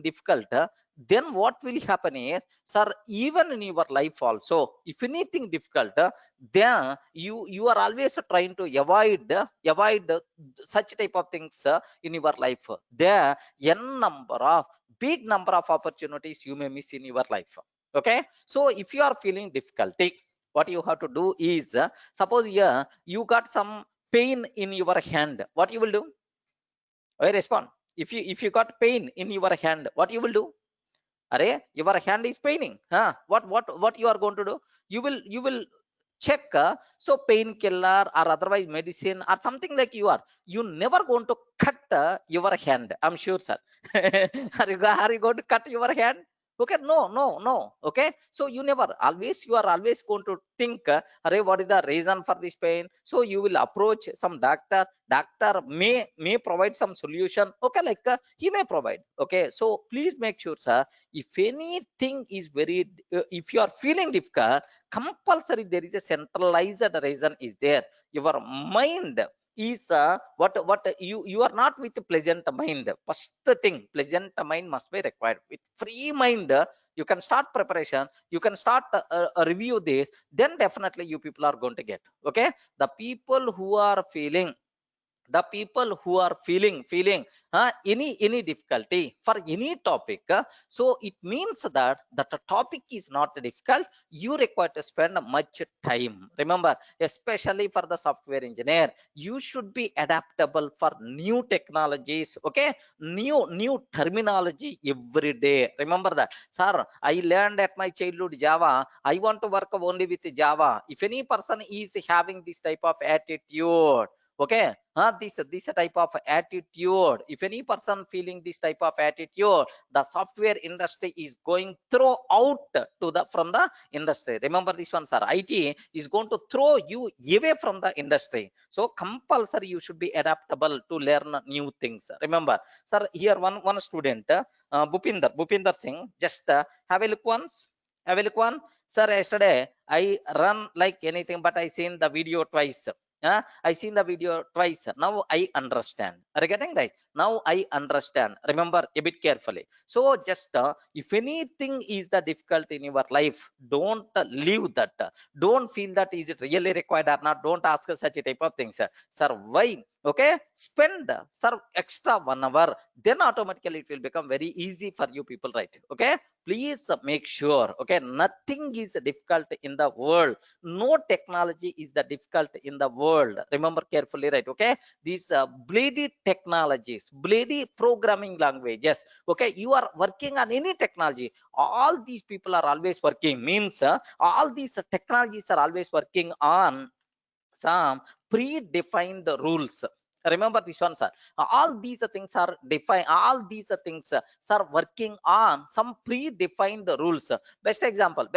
difficult, then what will happen is, sir, even in your life also, if anything difficult, then you are always trying to avoid such type of things in your life. There big number of opportunities you may miss in your life. Okay, so if you are feeling difficulty, what you have to do is, suppose here you got some pain in your hand, what you will do? I respond. If you got pain in your hand, what you will do? Array, your hand is paining, huh? What you are going to do? You will check, so painkiller or otherwise medicine or something, like you never going to cut your hand, I'm sure, sir. Are you going to cut your hand? Okay, no. Okay, so you are always going to think, array, what is the reason for this pain? So you will approach some doctor may provide some solution. Okay, like he may provide. Okay, so please make sure, sir, if anything is very, if you are feeling difficult, compulsory there is a centralized reason is there. Your mind is, what you are not with pleasant mind. First thing, pleasant mind must be required. With free mind, you can start preparation, you can start review this, then definitely you people are going to get. Okay, the people who are feeling, any difficulty for any topic, so it means that the topic is not difficult. You require to spend much time. Remember, especially for the software engineer, you should be adaptable for new technologies. Okay, new terminology every day. Remember that, sir, I learned at my childhood Java, I want to work only with Java. If any person is having this type of attitude, okay, this type of attitude, if any person feeling this type of attitude, the software industry is going throw out to the from the industry. Remember this one, sir, IT is going to throw you away from the industry. So compulsory you should be adaptable to learn new things. Remember, sir, here one student, Bhupinder Singh, just have a look once. Have a look one. Sir, yesterday I run like anything, but I seen the video twice. I seen the video twice. Now I understand. Are you getting right? Now I understand. Remember a bit carefully. So just, if anything is the difficult in your life, don't leave that. Don't feel that is it really required or not. Don't ask such a type of things. Sir, why? Okay, spend, sir, extra 1 hour. Then automatically it will become very easy for you people, right? Okay, please make sure. Okay, nothing is difficult in the world. No technology is the difficult in the world. Remember carefully, right? Okay, these bleedy technologies, bleedy programming languages, okay, you are working on any technology, all these people are always working, means all these technologies are always working on some predefined rules. Remember this one, sir, all these things are defined, all these things are working on some predefined rules. Best example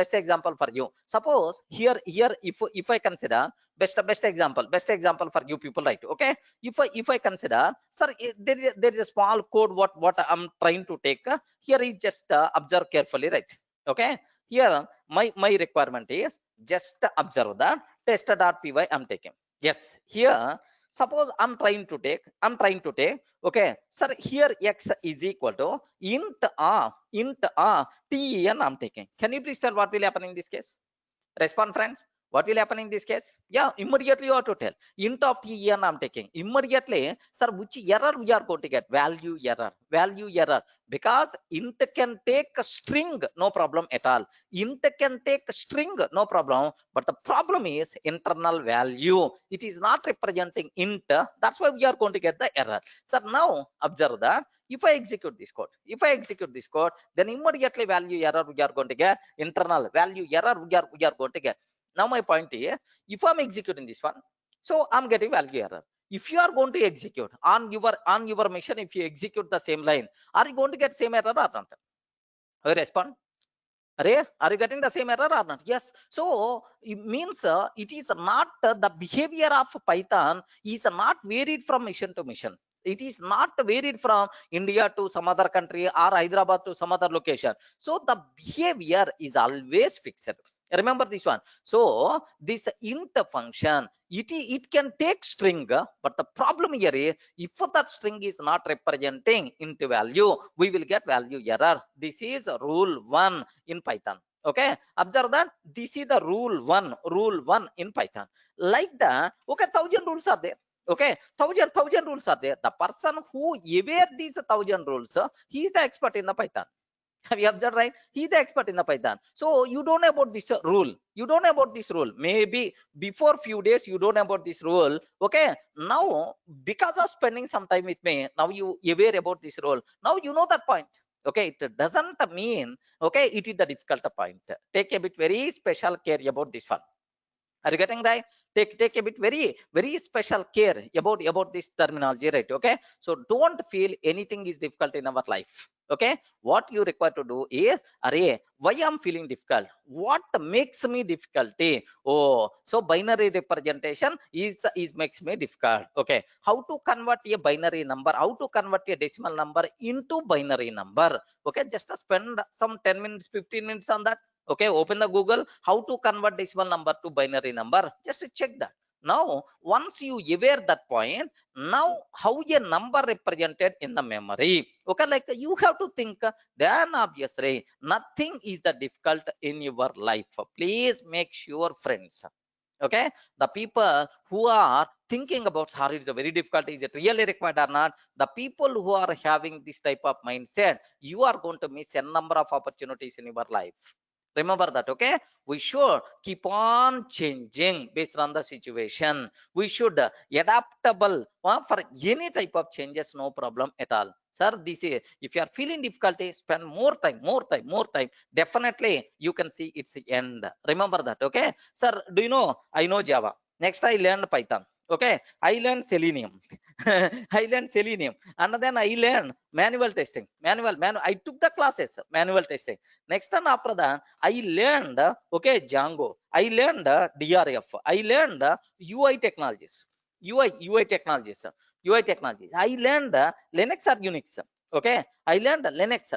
for you, suppose here if I consider, best example for you people, right? Okay, if I consider, sir, there is a small code, what I'm trying to take, here is just observe carefully, right? Okay, here my requirement is just observe that test.py I'm taking. Yes, here suppose I'm trying to take, okay, sir, here x is equal to int a ten I'm taking. Can you please tell what will happen in this case? Respond, friends. What will happen in this case? Yeah, immediately you have to tell int of ten I'm taking. Immediately, sir, which error we are going to get? Value error, because int can take a string, no problem at all. Int can take a string, no problem, but the problem is internal value, it is not representing int. That's why we are going to get the error. Sir, now observe that if I execute this code, then immediately value error we are going to get, internal value error we are going to get. Now my point is, if I'm executing this one, so I'm getting value error. If you are going to execute on your machine, if you execute the same line, are you going to get same error or not? Respond. Are you getting the same error or not? Yes. So it means, it is not, the behavior of Python is not varied from mission to mission. It is not varied from India to some other country or Hyderabad to some other location. So the behavior is always fixed. Remember this one. So this int function, it can take string, but the problem here is if that string is not representing into value, we will get value error. This is rule 1 in Python. Okay, observe that this is the rule one in Python. Like that, okay, 1,000 rules are there. Okay, thousand rules are there. The person who aware these 1,000 rules, he is the expert in the Python. Have you observed, right? He the expert in the Python. So you don't know about this rule. You don't know about this rule. Maybe before few days you don't know about this rule. Okay. Now because of spending some time with me, now you aware about this rule. Now you know that point. Okay. It doesn't mean okay. It is the difficult point. Take a bit very special care about this one. Are you getting right? Take a bit very special care about this terminology, right? Okay, so don't feel anything is difficult in our life. Okay, what you require to do is, array, why I'm feeling difficult, what makes me difficulty? Oh, so binary representation is makes me difficult. Okay, how to convert a binary number, how to convert a decimal number into binary number? Okay, just spend some 10 minutes 15 minutes on that. Okay, open the Google, how to convert decimal number to binary number, just check that. Now once you aware that point, now how a number represented in the memory? Okay, like you have to think, then obviously nothing is that difficult in your life. Please make sure, friends, okay, the people who are thinking about, sorry, it's a very difficult, is it really required or not? The people who are having this type of mindset, you are going to miss a number of opportunities in your life. Remember that. Okay, we should keep on changing based on the situation. We should adaptable for any type of changes, no problem at all. Sir, this is, if you are feeling difficulty, spend more time, definitely you can see its end. Remember that. Okay, sir, do you know, I know Java, next I learned Python. Okay, I learned Selenium. I learned Selenium, and then I learned manual testing, manual. I took the classes manual testing. Next time after that, I learned okay, Django. I learned DRF. I learned UI technologies, UI technologies, UI technologies. I learned Linux or Unix. Okay, I learned Linux.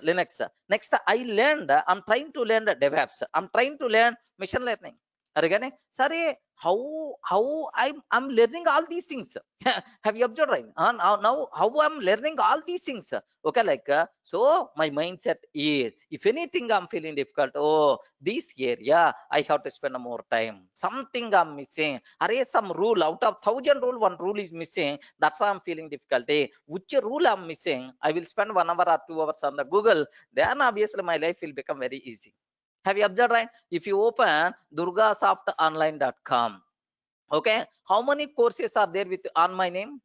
Next, I learned. I'm trying to learn DevOps. I'm trying to learn machine learning. Are you getting? Sorry, how I'm learning all these things. Have you observed, right? Now how I'm learning all these things. Okay, like so my mindset is, if anything I'm feeling difficult, oh, this area I have to spend more time, something I'm missing, array, some rule out of 1,000 rule, one rule is missing, that's why I'm feeling difficulty. Which rule I'm missing, I will spend 1 hour or 2 hours on the Google, then obviously my life will become very easy. Have you observed, right? If you open durgasoftonline.com, okay, how many courses are there with on my name?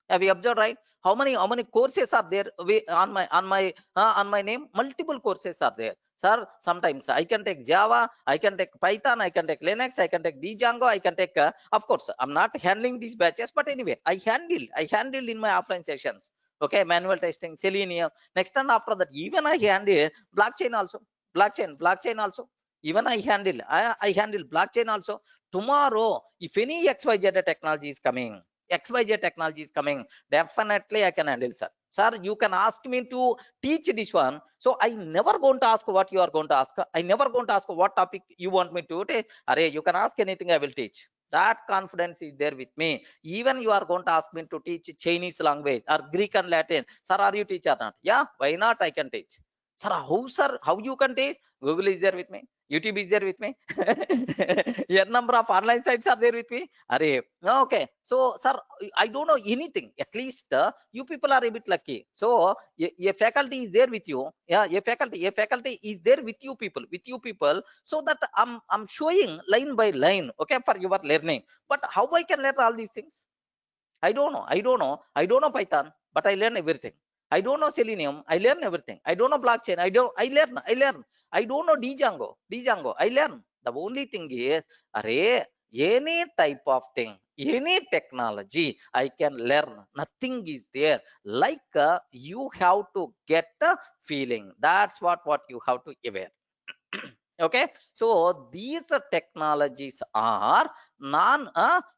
Have you observed, right? How many courses are there on my name? Multiple courses are there. Sir, sometimes I can take Java, I can take Python, I can take Linux, I can take Django, I can take of course I'm not handling these batches, but anyway, I handle in my offline sessions. Okay, manual testing, Selenium. Next and after that, even I handle blockchain also. Blockchain also. Even I handle blockchain also. Tomorrow, if any XYZ technology is coming, XYZ technology is coming, definitely I can handle, sir. Sir, you can ask me to teach this one. So I never going to ask what you are going to ask. I never going to ask what topic you want me to teach. Array, you can ask anything, I will teach. That confidence is there with me. Even you are going to ask me to teach Chinese language or Greek and Latin. Sir, are you teach or not? Yeah, why not? I can teach. Sir, how you can teach? Google is there with me. YouTube is there with me. A number of online sites are there with me. Array, okay. So, sir, I don't know anything. At least you people are a bit lucky. So, a faculty is there with you. Yeah, a faculty is there with you people. So that I'm showing line by line. Okay, for your learning. But how I can learn all these things? I don't know Python, but I learn everything. I don't know Selenium, I learn everything. I don't know blockchain, I learn. I don't know Django, I learn. The only thing is, array, any type of thing, any technology, I can learn. Nothing is there. Like you have to get a feeling. That's what you have to aware. Okay, so these technologies are non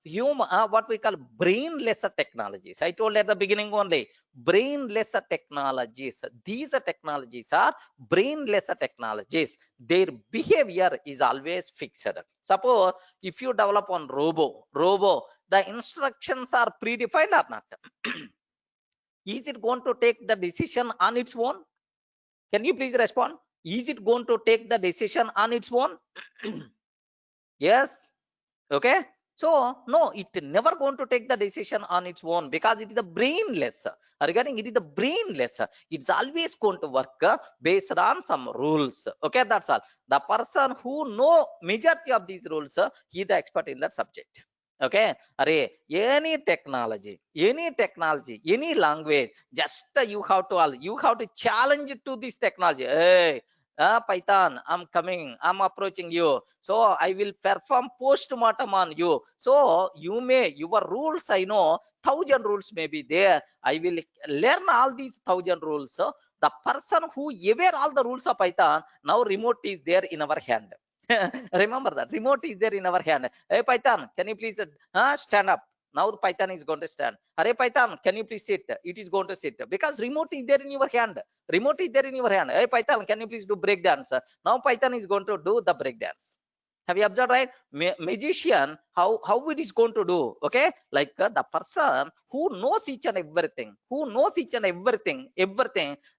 human, what we call brainless technologies. I told at the beginning only, brainless technologies. These technologies are brainless technologies. Their behavior is always fixed. Suppose if you develop on robo, the instructions are predefined or not? Is it going to take the decision on its own? Can you please respond? Is it going to take the decision on its own? Yes. Okay. So no, it never going to take the decision on its own, because it is the brainless. Regarding it is the brainless, it's always going to work based on some rules. Okay, that's all. The person who know majority of these rules, he is the expert in that subject. Okay, Are any technology, any language, just you have to challenge to this technology. Hey, Python, I'm coming, I'm approaching you, so I will perform post-mortem on you. So your rules, I know 1,000 rules may be there. I will learn all these 1,000 rules. So the person who aware all the rules of Python, now remote is there in our hand. Remember that remote is there in our hand. Hey Python, can you please stand up? Now the Python is going to stand. Hey Python, can you please sit? It is going to sit, because remote is there in your hand. Remote is there in your hand. Hey Python, can you please do break dance? Now Python is going to do the break dance. Have you observed, right? Magician, how it is going to do? Okay, like the person who knows each and everything,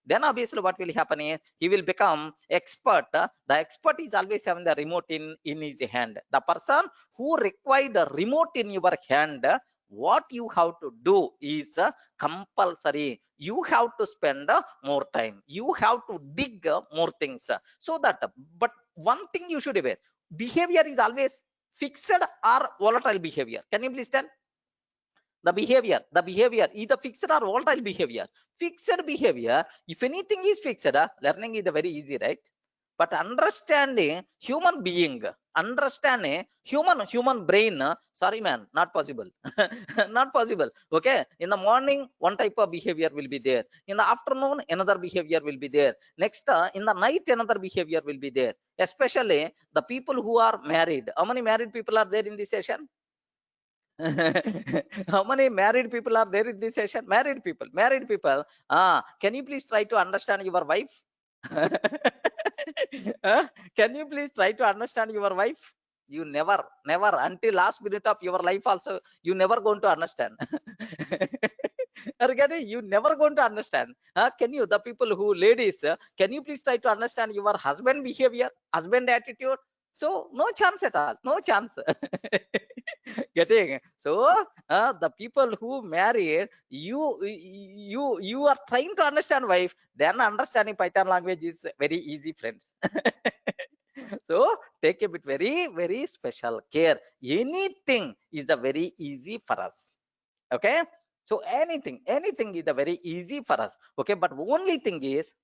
then obviously what will happen is he will become expert. The expert is always having the remote in his hand. The person who required a remote in your hand, what you have to do is compulsory. You have to spend more time, you have to dig more things, so that, but one thing you should aware, behavior is always fixed or volatile behavior. Can you please tell? The behavior either fixed or volatile behavior. Fixed behavior, if anything is fixed, learning is very easy, right? But understanding human being, understanding human brain, sorry man, not possible. Not possible. Okay, in the morning one type of behavior will be there, in the afternoon another behavior will be there, next in the night another behavior will be there. Especially the people who are married. How many married people are there in this session? How many married people are there in this session? Married people. Can you please try to understand your wife? Huh? Can you please try to understand your wife? You never until last minute of your life also, you never going to understand. Regarding, you never going to understand. Can you, the people who ladies, can you please try to understand your husband behavior, husband attitude? So no chance at all, no chance. Getting, so the people who married, you are trying to understand wife, then understanding Python language is very easy, friends. So take a bit very special care. Anything is the very easy for us. Okay, so anything is the very easy for us. Okay, but only thing is,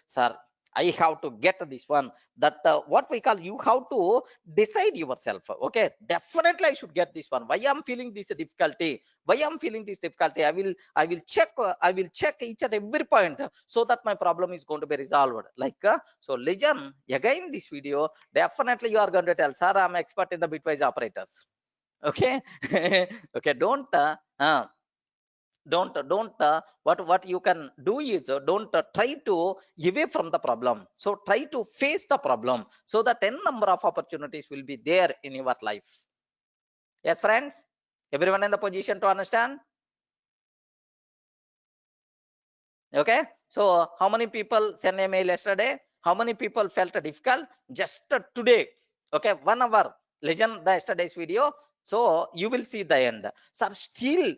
sir, I have to get this one, that what we call, you have to decide yourself. Okay, definitely I should get this one. Why I'm feeling this difficulty, I will check each and every point, so that my problem is going to be resolved. Like so legend, again this video, definitely you are going to tell, sir, I'm expert in the bitwise operators. Okay. Okay, don't what you can do is, don't try to away from the problem, so try to face the problem, so that 10 number of opportunities will be there in your life. Yes friends, everyone in the position to understand? Okay, so how many people sent a mail yesterday? How many people felt difficult just today? Okay, 1 hour legend the yesterday's video, so you will see the end. Sir, still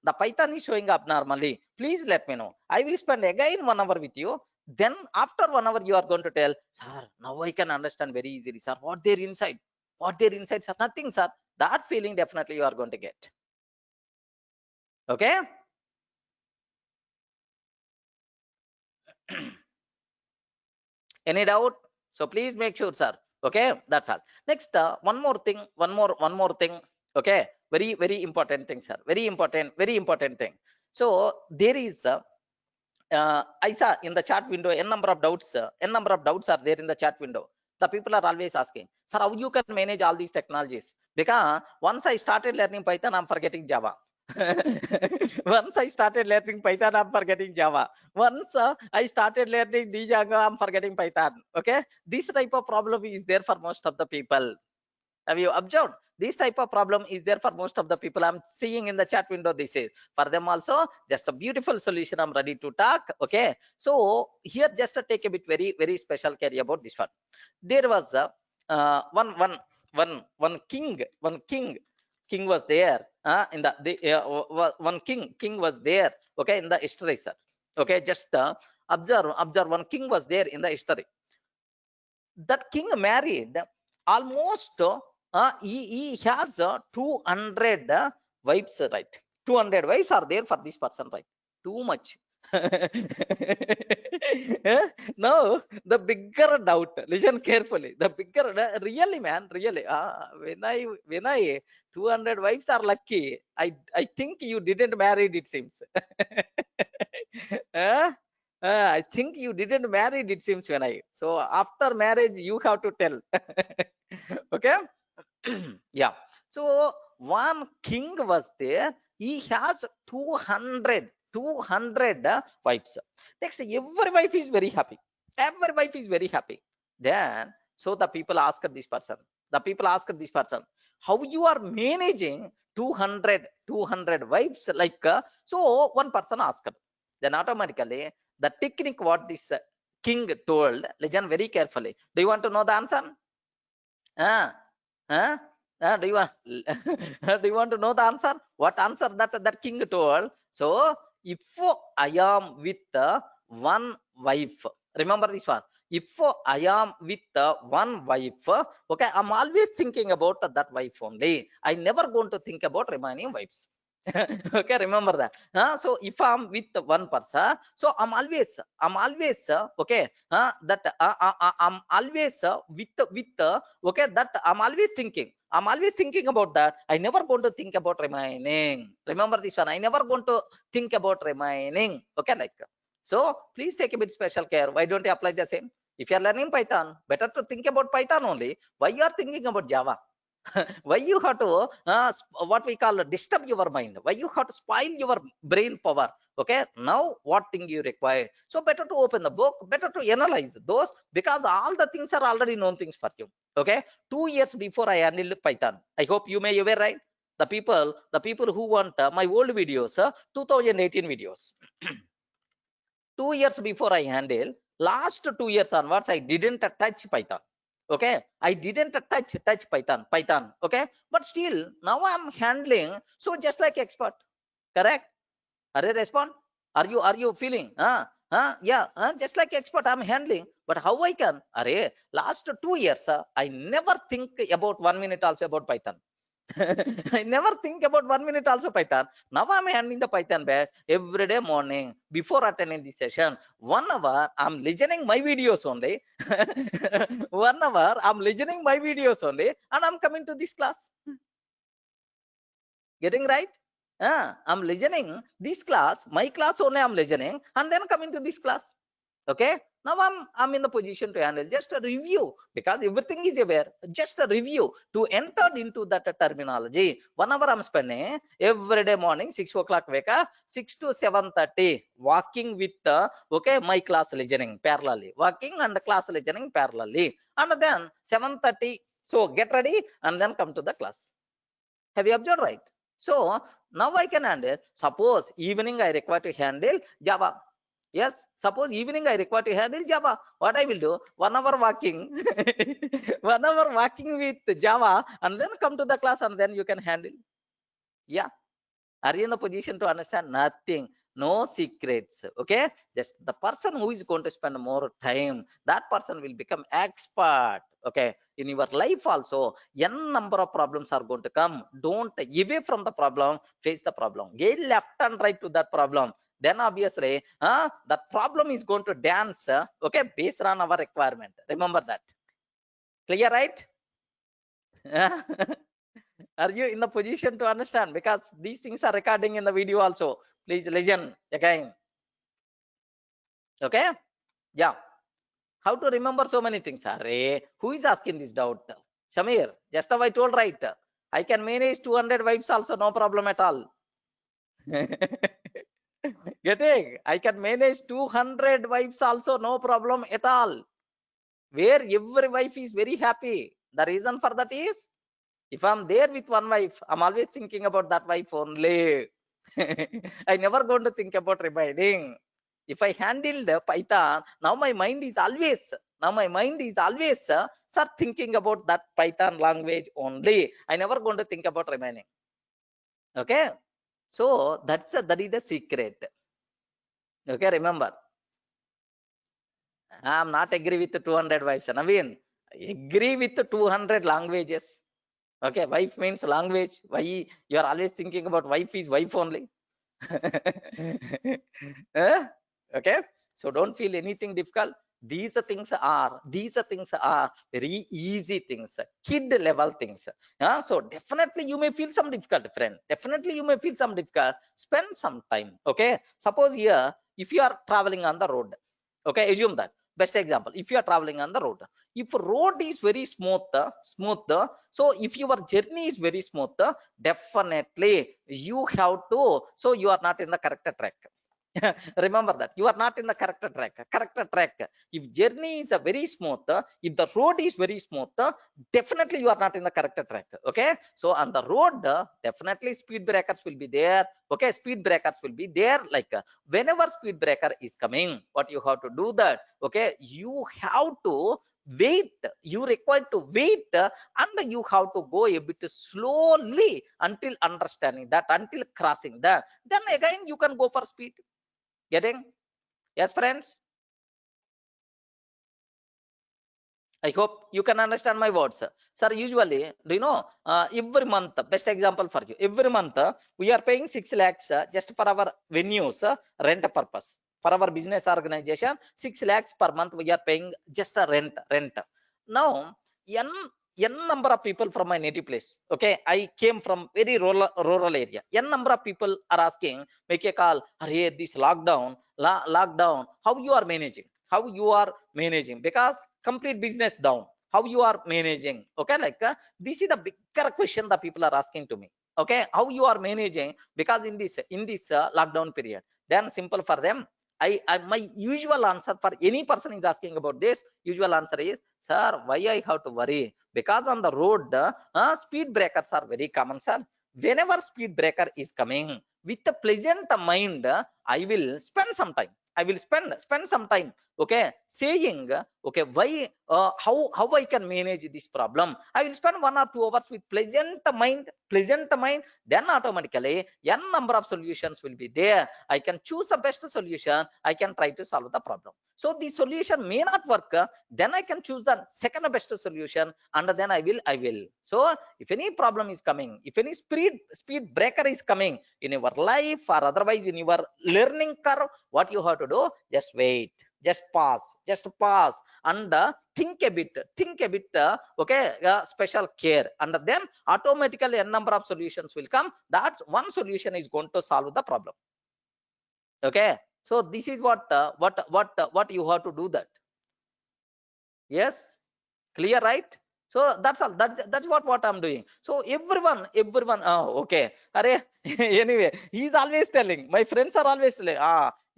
the Python is showing up normally, please let me know. I will spend again 1 hour with you, then after 1 hour you are going to tell, sir, now I can understand very easily, sir, what their inside, sir, nothing, sir. That feeling definitely you are going to get. Okay. Any doubt? So please make sure, sir. Okay, that's all. Next, one more thing. Okay, very important thing, sir. Very important thing. So there is I saw in the chat window n number of doubts are there in the chat window. The people are always asking, sir, how you can manage all these technologies? Because once I started learning Python, I'm forgetting Java. Once I started learning Python, I'm forgetting Java. Once I started learning Django, I'm forgetting Python. Okay, this type of problem is there for most of the people. Have you observed? This type of problem is there for most of the people. I'm seeing in the chat window. This is for them also just a beautiful solution. I'm ready to talk. Okay, so here just to take a bit very special care about this one. There was one king was there in one king was there. Okay, in the history, sir. Okay, just observe one king was there in the history. That king married almost he has 200 wives, right? 200 wives are there for this person, right? Too much. Now the bigger doubt, listen carefully, the bigger really, man, really, when I 200 wives are lucky, I think you didn't marry, it seems. uh, I think you didn't marry, it seems, when I. So after marriage, you have to tell. Okay. Yeah. So one king was there. He has 200 wives. Next, every wife is very happy. Every wife is very happy. Then, so the people asked this person. The people asked this person, how you are managing 200 wives? Like, so one person asked. Then automatically, the technique what this king told, listen very carefully. Do you want to know the answer? Huh? Do you want do you want to know the answer? What answer that king told? So if I am with one wife, remember this one. If I am with one wife, okay, I'm always thinking about that wife only. I never going to think about remaining wives. Okay, remember that. So if I'm with one person, so I'm always okay. That I'm always with okay, that I'm always thinking about that. I never going to think about remaining. Remember this one. I never going to think about remaining. Okay, like, so please take a bit special care. Why don't you apply the same? If you are learning Python, better to think about Python only. Why you are thinking about Java? Why you have to what we call disturb your mind? Why you have to spoil your brain power? Okay, now what thing you require? So better to open the book, better to analyze those, because all the things are already known things for you. Okay, 2 years before I handled Python, I hope you may aware, right? The people who want my old videos, 2018 videos. 2 years before I handle, last 2 years onwards, I didn't touch Python. Okay, I didn't touch Python. Okay, but still now I'm handling, so just like expert. Correct? Are you respond? Are you feeling? Yeah, just like expert I'm handling. But how I can? Are last 2 years, I never think about 1 minute also about Python. I never think about 1 minute also Python. Now I'm handling the Python back every day morning before attending the session. 1 hour I'm listening my videos only. 1 hour I'm listening my videos only, and I'm coming to this class. Getting right? I'm listening this class, my class only I'm listening, and then coming to this class. Okay, now I'm in the position to handle just a review, because everything is aware. Just a review to enter into that terminology. 1 hour I'm spending every day morning, 6 o'clock wake up, 6 to 7:30 walking with okay, my class listening parallelly, walking and class listening parallelly, and then 7:30, so get ready and then come to the class. Have you observed, right? So now I can handle, suppose evening I require to handle Java. Yes, suppose evening I require to handle Java. What I will do? 1 hour walking, 1 hour walking with Java, and then come to the class, and then you can handle. Yeah. Are you in the position to understand? Nothing. No secrets. Okay. Just the person who is going to spend more time, that person will become expert. Okay. In your life also, n number of problems are going to come. Don't away from the problem, face the problem. Get left and right to that problem. Then obviously, that problem is going to dance, okay, based on our requirement. Remember that. Clear, right? Are you in the position to understand? Because these things are recording in the video also. Please listen again. Okay. Yeah. How to remember so many things? Array, who is asking this doubt? Shamir, just now I told right. I can manage 200 wives also, no problem at all. Getting? I can manage 200 wives also, no problem at all. Where every wife is very happy. The reason for that is, if I'm there with one wife, I'm always thinking about that wife only. I never going to think about remaining. If I handled Python, now my mind is always start thinking about that Python language only. I never going to think about remaining. Okay, so that is the secret. Okay, remember, I'm not agree with the 200 wives. Naveen, agree with the 200 languages. Okay, wife means language. Why you are always thinking about wife is wife only? Eh? Okay, so don't feel anything difficult. These things are very easy things, kid level things. So definitely you may feel some difficult, friend. Definitely you may feel some difficult. Spend some time. Okay, suppose here if you are traveling on the road, okay, assume that. Best example, if you are traveling on the road, if road is very smooth, so if your journey is very smooth, definitely you have to, so you are not in the correct track. Remember that you are not in the correct track. If journey is a very smooth, if the road is very smooth, definitely you are not in the correct track. Okay, so on the road, definitely speed breakers will be there. Okay, speed breakers will be there. Like whenever speed breaker is coming, what you have to do that? Okay, you have to wait. You require to wait, and you have to go a bit slowly until understanding that, until crossing that, then again you can go for speed. Getting? Yes, friends? I hope you can understand my words. Sir, usually, do you know, every month, best example for you, every month, we are paying 6 lakhs just for our venues, rent purpose. For our business organization, 6 lakhs per month, we are paying just a rent. Now, n, n number of people from my native place, okay, I came from very rural area. N number of people are asking, make a call, hey, this lockdown, how you are managing? How you are managing? Because complete business down, how you are managing? Okay, like this is the bigger question that people are asking to me. Okay, how you are managing? Because in this lockdown period, then simple for them, I my usual answer for any person is asking about this, usual answer is, sir, why I have to worry? Because on the road, speed breakers are very common, sir. Whenever speed breaker is coming, with a pleasant mind, I will spend some time. I will spend some time, okay, saying, okay, why, how I can manage this problem. I will spend 1 or 2 hours with pleasant mind. Then automatically n number of solutions will be there. I can choose the best solution. I can try to solve the problem. So the solution may not work, then I can choose the second best solution, and then I will. So if any problem is coming, if any speed breaker is coming in your life or otherwise in your learning curve, what you have to do, just wait, just pause and think a bit, okay, special care, and then automatically a number of solutions will come. That's one solution is going to solve the problem. Okay, so this is what you have to do that. Yes, clear, right? So that's all. That's what I'm doing. So everyone, oh, okay, Are, anyway, he's always telling, my friends are always telling,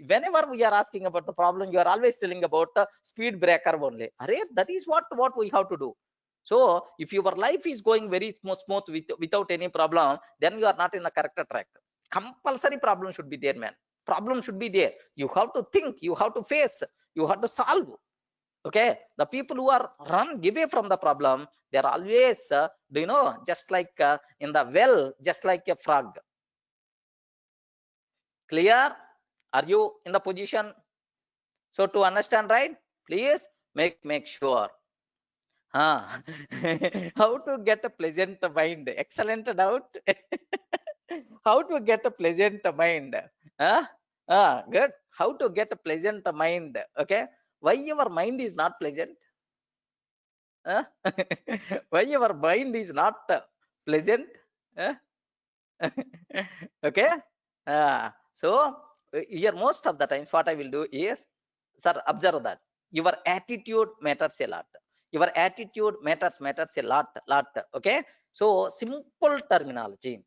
whenever we are asking about the problem, you are always telling about speed breaker only. Are, that is what we have to do. So if your life is going very smooth without any problem, then you are not in the correct track. Compulsory problem should be there, man. Problem should be there. You have to think, you have to face, you have to solve. Okay, the people who are run away from the problem, they're always, do you know, just like in the well, just like a frog. Clear? Are you in the position? So to understand, right, please make sure. How to get a pleasant mind? Excellent doubt. How to get a pleasant mind? Huh? Good. How to get a pleasant mind? Okay. Why your mind is not pleasant? Huh? Why your mind is not pleasant? Huh? Okay. So here most of the times what I will do is, sir, observe that. Your attitude matters a lot. Your attitude matters a lot. Okay, so simple terminology.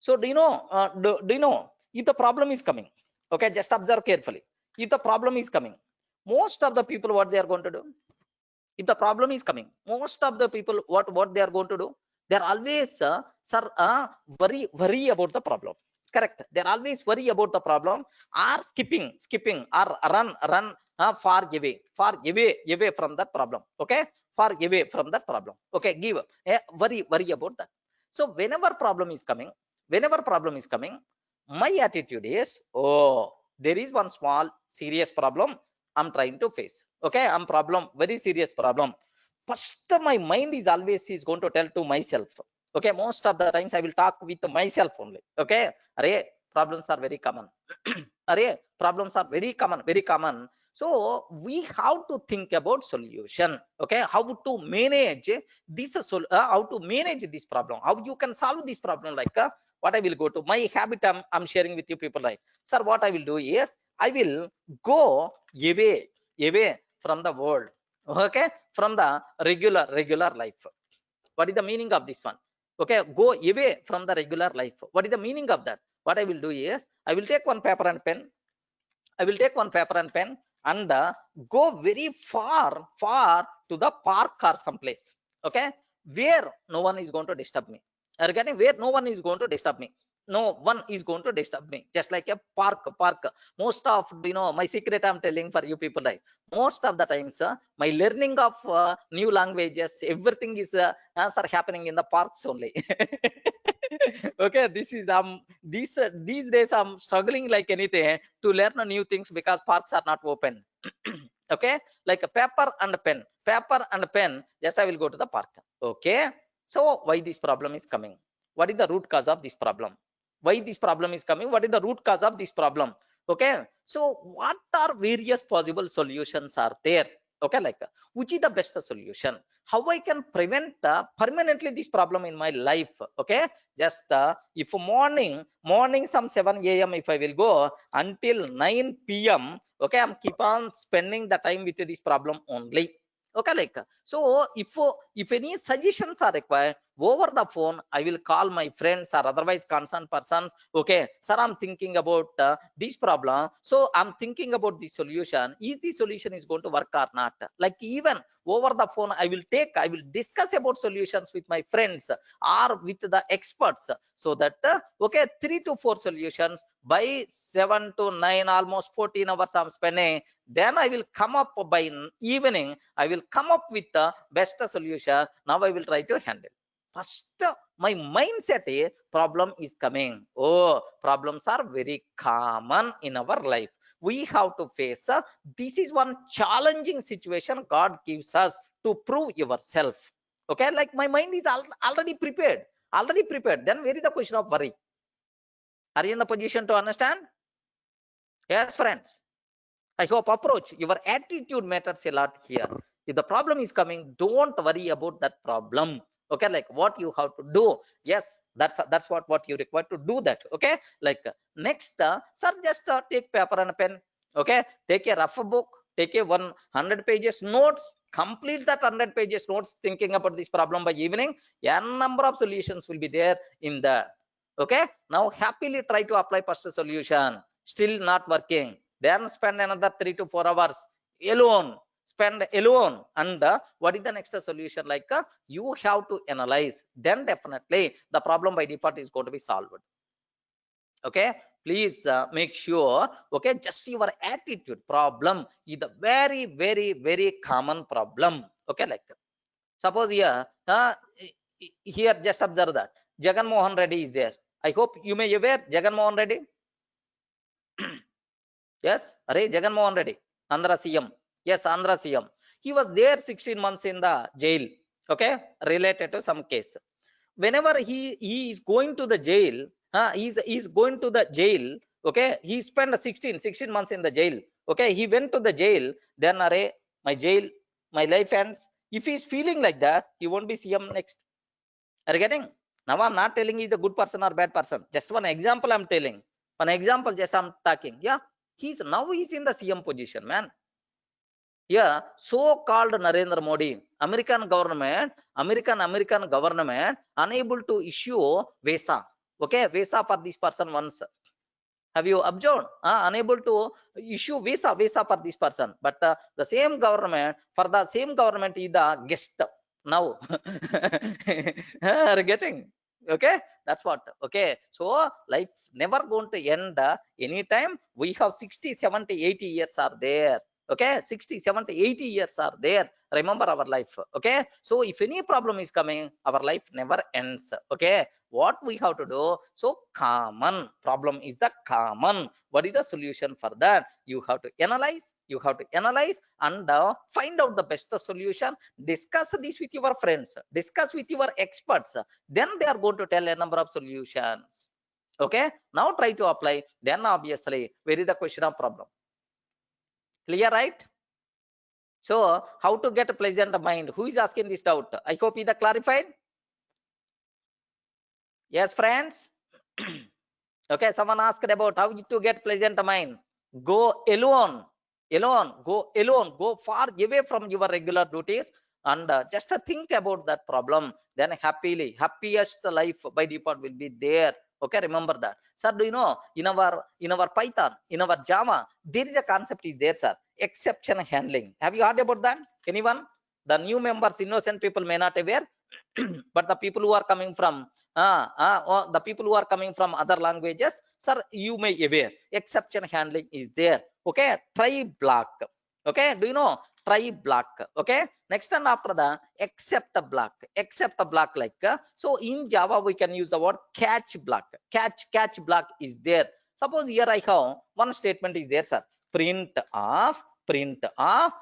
So do you know if the problem is coming? Okay, just observe carefully. If the problem is coming, most of the people, what they are going to do? If the problem is coming, most of the people, what they are going to do? They are always sir worry about the problem. Correct, they are always worry about the problem, or skipping or run far away from that problem. Okay, far away from that problem. Okay, give worry about that. So whenever problem is coming, my attitude is, oh, there is one small serious problem I'm trying to face. Okay, I'm problem, very serious problem. First, my mind is always is going to tell to myself. Okay, most of the times I will talk with myself only. Okay, array, problems are very common. Array, problems are very common, very common. So we have to think about solution. Okay, how to manage this how to manage this problem, how you can solve this problem. Like what I will go to my habit, I'm sharing with you people, like, sir, what I will do is I will go away from the world. Okay, from the regular life. What is the meaning of this one? Okay, go away from the regular life. What is the meaning of that? What I will do is I will take one paper and pen. I will take one paper and pen and go very far to the park or someplace. Okay, where no one is going to disturb me. Regarding where no one is going to disturb me. No one is going to disturb me. Just like a park. Most of my secret I'm telling for you people, like, most of the times my learning of new languages, everything is are happening in the parks only. Okay, this is these days I'm struggling like anything to learn new things because parks are not open. Okay, like a paper and pen, yes, I will go to the park. Okay, so why this problem is coming? What is the root cause of this problem? Why this problem is coming? What is the root cause of this problem? Okay, so what are various possible solutions are there? Okay, like which is the best solution? How I can prevent permanently this problem in my life? Okay, just if morning some 7 a.m. if I will go until 9 p.m. Okay, I'm keep on spending the time with this problem only. Okay, like, so if any suggestions are required over the phone, I will call my friends or otherwise concerned persons. Okay, sir, I'm thinking about this problem, so I'm thinking about the solution. Is the solution is going to work or not? Like, even over the phone, I will discuss about solutions with my friends or with the experts, so that okay, 3 to 4 solutions by 7 to 9, almost 14 hours I'm spending. Then I will come up by evening, I will come up with the best solution. Now I will try to handle. First, my mindset is problem is coming. Oh, problems are very common in our life. We have to face this is one challenging situation God gives us to prove yourself. Okay, like my mind is already prepared. Then where is the question of worry? Are you in the position to understand? Yes, friends, I hope approach your attitude matters a lot here. If the problem is coming, don't worry about that problem. Okay, like what you have to do. Yes, that's what you require to do that. Okay, like next, sir, just take paper and pen. Okay, take a rough book, take a 100 pages notes, complete that 100 pages notes, thinking about this problem by evening. A number of solutions will be there in that. Okay, now happily try to apply first solution, still not working, then spend another 3 to 4 hours alone, spend alone. And what is the next solution? Like you have to analyze, then definitely the problem by default is going to be solved. Okay, please make sure. Okay, just your attitude problem is a very common problem. Okay, like suppose here here just observe that Jagan Mohan Reddy is there. I hope you may aware Jagan Mohan Reddy. Yes, Arey, Jagan Mohan Reddy, Andhra CM. Yes, Andhra CM. He was there 16 months in the jail. Okay, related to some case. Whenever he is going to the jail, he's going to the jail. Okay, he spent 16 months in the jail. Okay, he went to the jail. Then Arey, my jail, my life ends. If he's feeling like that, he won't be CM next. Are you getting? Now I'm not telling he's a good person or bad person. Just one example I'm telling. One example just I'm talking. Yeah, he's in the CM position, man. Yeah, so-called Narendra Modi, American government, American government unable to issue visa. Okay, visa for this person once. Have you observed? Unable to issue visa for this person. But the same government, for the same government is the guest now. Are getting? Okay, that's what. Okay, so life never going to end anytime. We have 60, 70, 80 years are there. Okay, 60, 70, 80 years are there. Remember our life. Okay, so if any problem is coming, our life never ends. Okay, what we have to do? So common problem is the common. What is the solution for that? You have to analyze, and find out the best solution. Discuss this with your friends, discuss with your experts, then they are going to tell a number of solutions. Okay, now try to apply, then obviously where is the question of problem? Clear, right? So how to get a pleasant mind? Who is asking this doubt? I hope is clarified. Yes, friends. Okay, someone asked about how to get pleasant mind. Go alone, go far away from your regular duties, and just think about that problem. Then happiest life by default will be there. Okay, remember that, sir. Do you know in our Python, in our Java, there is a concept is there, sir. Exception handling. Have you heard about that? Anyone? The new members, innocent people may not aware, but the people who are coming from or the people who are coming from other languages, sir, you may aware exception handling is there. Okay, try block. Okay, do you know try block? Okay, next and after the except block like so in Java we can use the word catch block. Catch block is there. Suppose here I have one statement is there, sir. Print of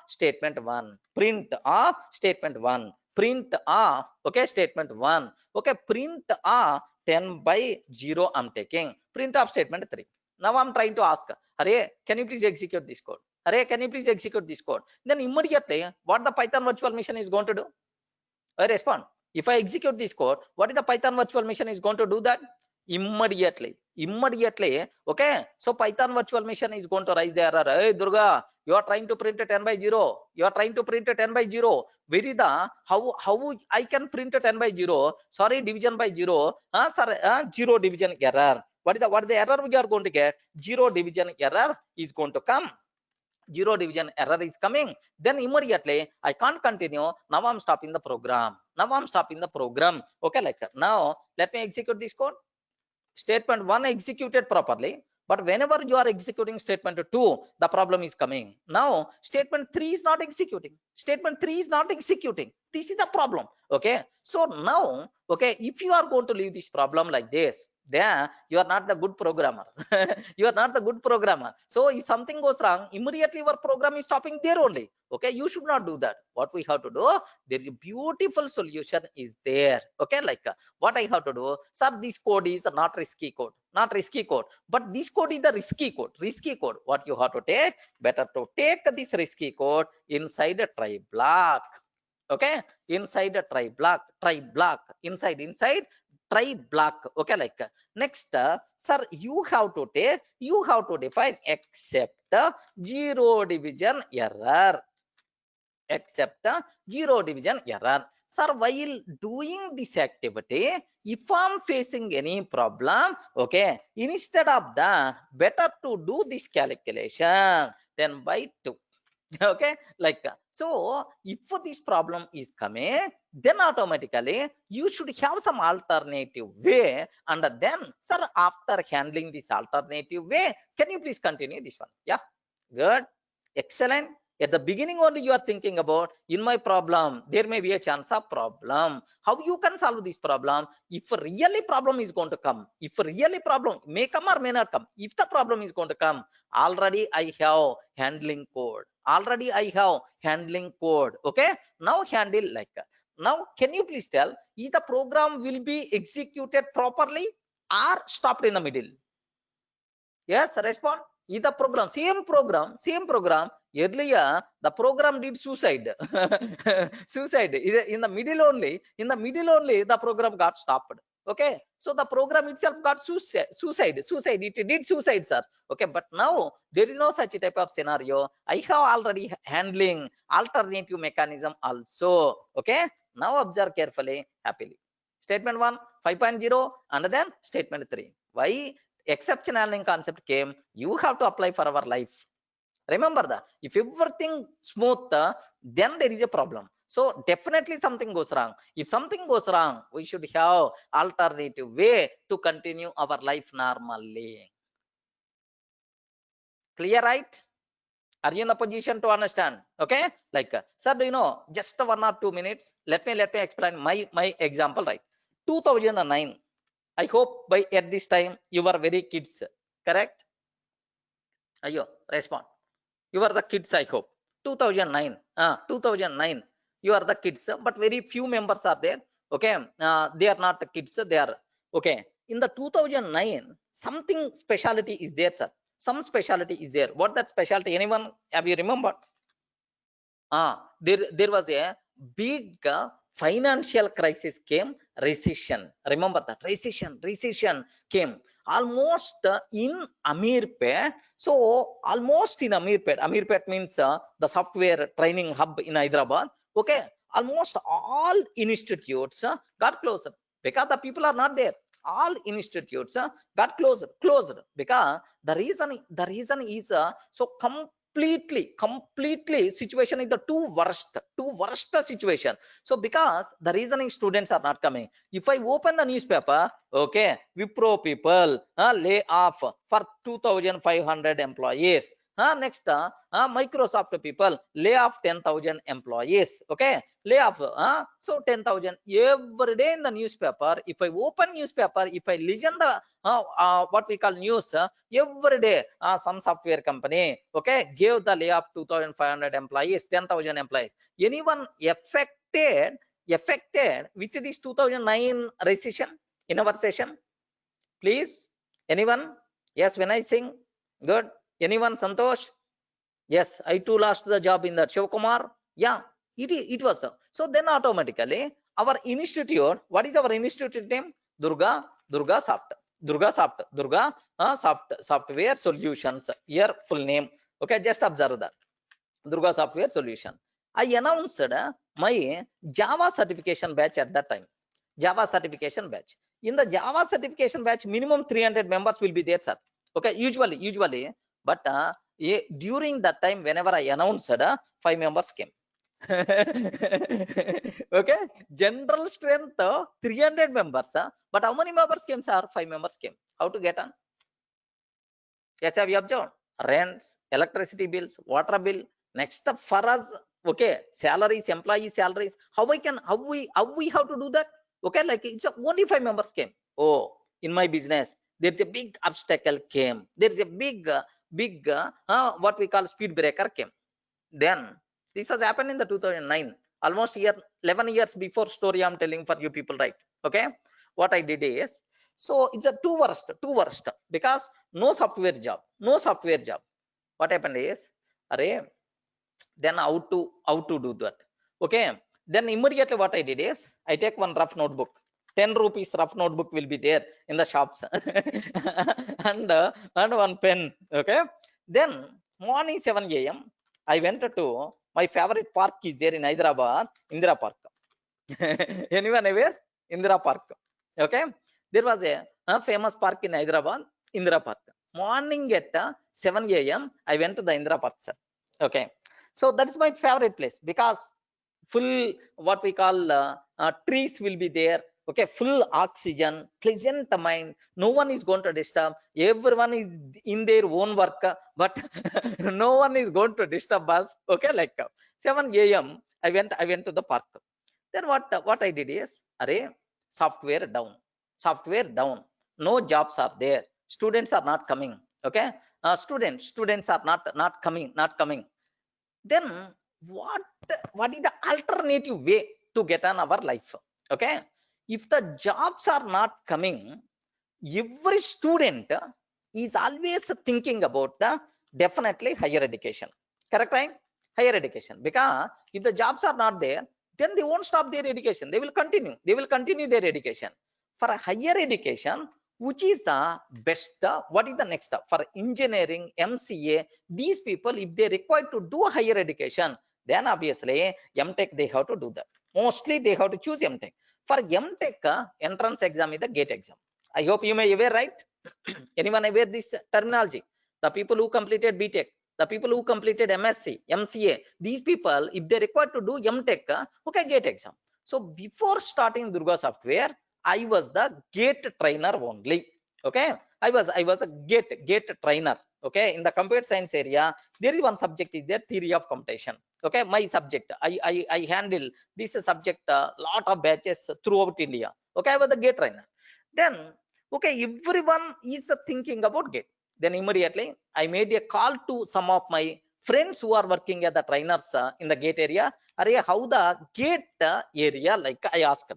statement 1, print of statement 1, print of, okay, statement 1. Okay, print of 10 by 0 I'm taking, print of statement 3. Now I'm trying to ask, Hare, can you please execute this code? Hare, can you please execute this code? Then immediately what the Python virtual machine is going to do? I respond, if I execute this code, what is the Python virtual machine is going to do? That immediately. Okay, so Python virtual machine is going to raise the error. Hey Durga, you are trying to print a 10 by 0, you are trying to print a 10 by 0. Where is the how I can print a 10 by 0? Sorry, division by 0. Sir, 0 division error. What is the error we are going to get? 0 division error is going to come. 0 division error is coming. Then immediately I can't continue. Now I'm stopping the program. Okay, like now let me execute this code. Statement 1 executed properly, but whenever you are executing statement 2, the problem is coming. Now statement 3 is not executing. This is the problem. Okay, so now, okay, if you are going to leave this problem like this, then you are not the good programmer. You are not the good programmer. So if something goes wrong, immediately your program is stopping there only. Okay, you should not do that. What we have to do, there is a beautiful solution is there. Okay, like what I have to do, sir, this code is not risky code, but this code is the risky code. What you have to take, better to take this risky code inside a try block. Okay, inside a try block, inside try block. Okay, like next, sir, you have to define except zero division error. Sir, while doing this activity, if I'm facing any problem, okay, instead of that, better to do this calculation then by 2. Okay, like so if this problem is coming, then automatically you should have some alternative way, and then, sir, after handling this alternative way, can you please continue this one? Yeah, good, excellent. At the beginning only you are thinking about, in my problem there may be a chance of problem, how you can solve this problem. If really problem is going to come, if really problem may come or may not come, if the problem is going to come, already I have handling code. Okay, now handle like now can you please tell, if the program will be executed properly or stopped in the middle? Yes, respond. Is the program same program earlier the program did suicide? Suicide in the middle only, the program got stopped. Okay, so the program itself got suicide. It did suicide, sir. Okay, but now there is no such type of scenario. I have already handling alternative mechanism also. Okay, now observe carefully, happily. Statement 1, 5.0, and then statement 3. Why exception handling concept came? You have to apply for our life. Remember that if everything smooth, then there is a problem. So definitely something goes wrong. If something goes wrong, we should have alternative way to continue our life normally. Clear, right? Are you in the position to understand? Okay, like sir, do you know, just 1 or 2 minutes, let me explain my example, right? 2009, I hope by at this time you were very kids, correct? Ayo, respond. You are the kids, I hope. 2009, 2009, you are the kids, but very few members are there. Okay, they are not the kids, they are okay. In the 2009, something speciality is there, sir. Some speciality is there. What that speciality? Anyone have you remembered? There was a big financial crisis came, recession. Remember that recession came almost in Amirpet. So almost in Amirpet. Amirpet means the software training hub in Hyderabad. Okay, almost all institutes got closed because the people are not there. All institutes got closed because the reason is so completely situation is the two worst situation. So because the reasoning students are not coming, if I open the newspaper, okay, Wipro people lay off for 2500 employees. Next, Microsoft people lay off 10,000 employees. Okay, lay off. So 10,000 every day in the newspaper. If I open newspaper, if I listen the what we call news, every day some software company, okay, gave the layoff 2,500 employees, 10,000 employees. Anyone affected with this 2009 recession in our session? Please, anyone? Yes, when I sing, good. Anyone? Santosh? Yes, I too lost the job in that. Shivkumar? Yeah, it was so. So then automatically our institute, what is our institute name? Durga Soft. Durga Software Solutions. Here full name. Okay, just observe that. Durga Software Solution. I announced my Java certification batch at that time. Java certification batch. In the Java certification batch, minimum 300 members will be there, sir. Okay, usually, but during that time, whenever I announced, 5 members came. Okay, general strength 300 members, but how many members came, sir? 5 members came. How to get on? Yes, have you observed? Rents, electricity bills, water bill. Next up for us, okay, salaries, employee salaries. How we have to do that? Okay, like it's only 5 members came. Oh, in my business, there's a big obstacle came. There's a big what we call speed breaker came. Then this has happened in the 2009, almost 11 years before story I'm telling for you people, right? Okay, what I did is, so it's a two worst because no software job. What happened is, array, then how to do that? Okay, then immediately what I did is, I take one rough notebook. 10 rupees rough notebook will be there in the shops and one pen. Okay, then morning 7 a.m. I went to my favorite park is there in Hyderabad, Indira Park. Anyone aware? Indira Park. Okay, there was a famous park in Hyderabad, Indira Park. Morning at 7 a.m. I went to the Indira Park, sir. Okay, so that's my favorite place because full what we call trees will be there. Okay, full oxygen, pleasant mind, no one is going to disturb, everyone is in their own work, but no one is going to disturb us. Okay, like 7 a.m. I went to the park. Then what I did is, array, software down, no jobs are there, students are not coming. Okay, students are not coming. Then what what is the alternative way to get on our life? Okay, if the jobs are not coming, every student is always thinking about the definitely higher education. Correct, right? Higher education, because if the jobs are not there, then they won't stop their education, they will continue their education. For higher education, which is the best? What is the next? For engineering, MCA, these people, if they require to do higher education, then obviously MTech they have to do that. Mostly they have to choose MTech. For MTech, entrance exam is the gate exam. I hope you may aware, right? Anyone aware this terminology? The people who completed BTech, the people who completed MSc, MCA, these people, if they require to do MTech, okay, gate exam. So before starting Durga Software, I was the gate trainer only. Okay, I was a gate trainer. Okay, in the computer science area, there is one subject is there, theory of computation. Okay, my subject, I handle this subject lot of batches throughout India. Okay, I was the gate trainer. Then okay, everyone is thinking about gate. Then immediately I made a call to some of my friends who are working as the trainers in the gate area. Are how the gate area, like I asked.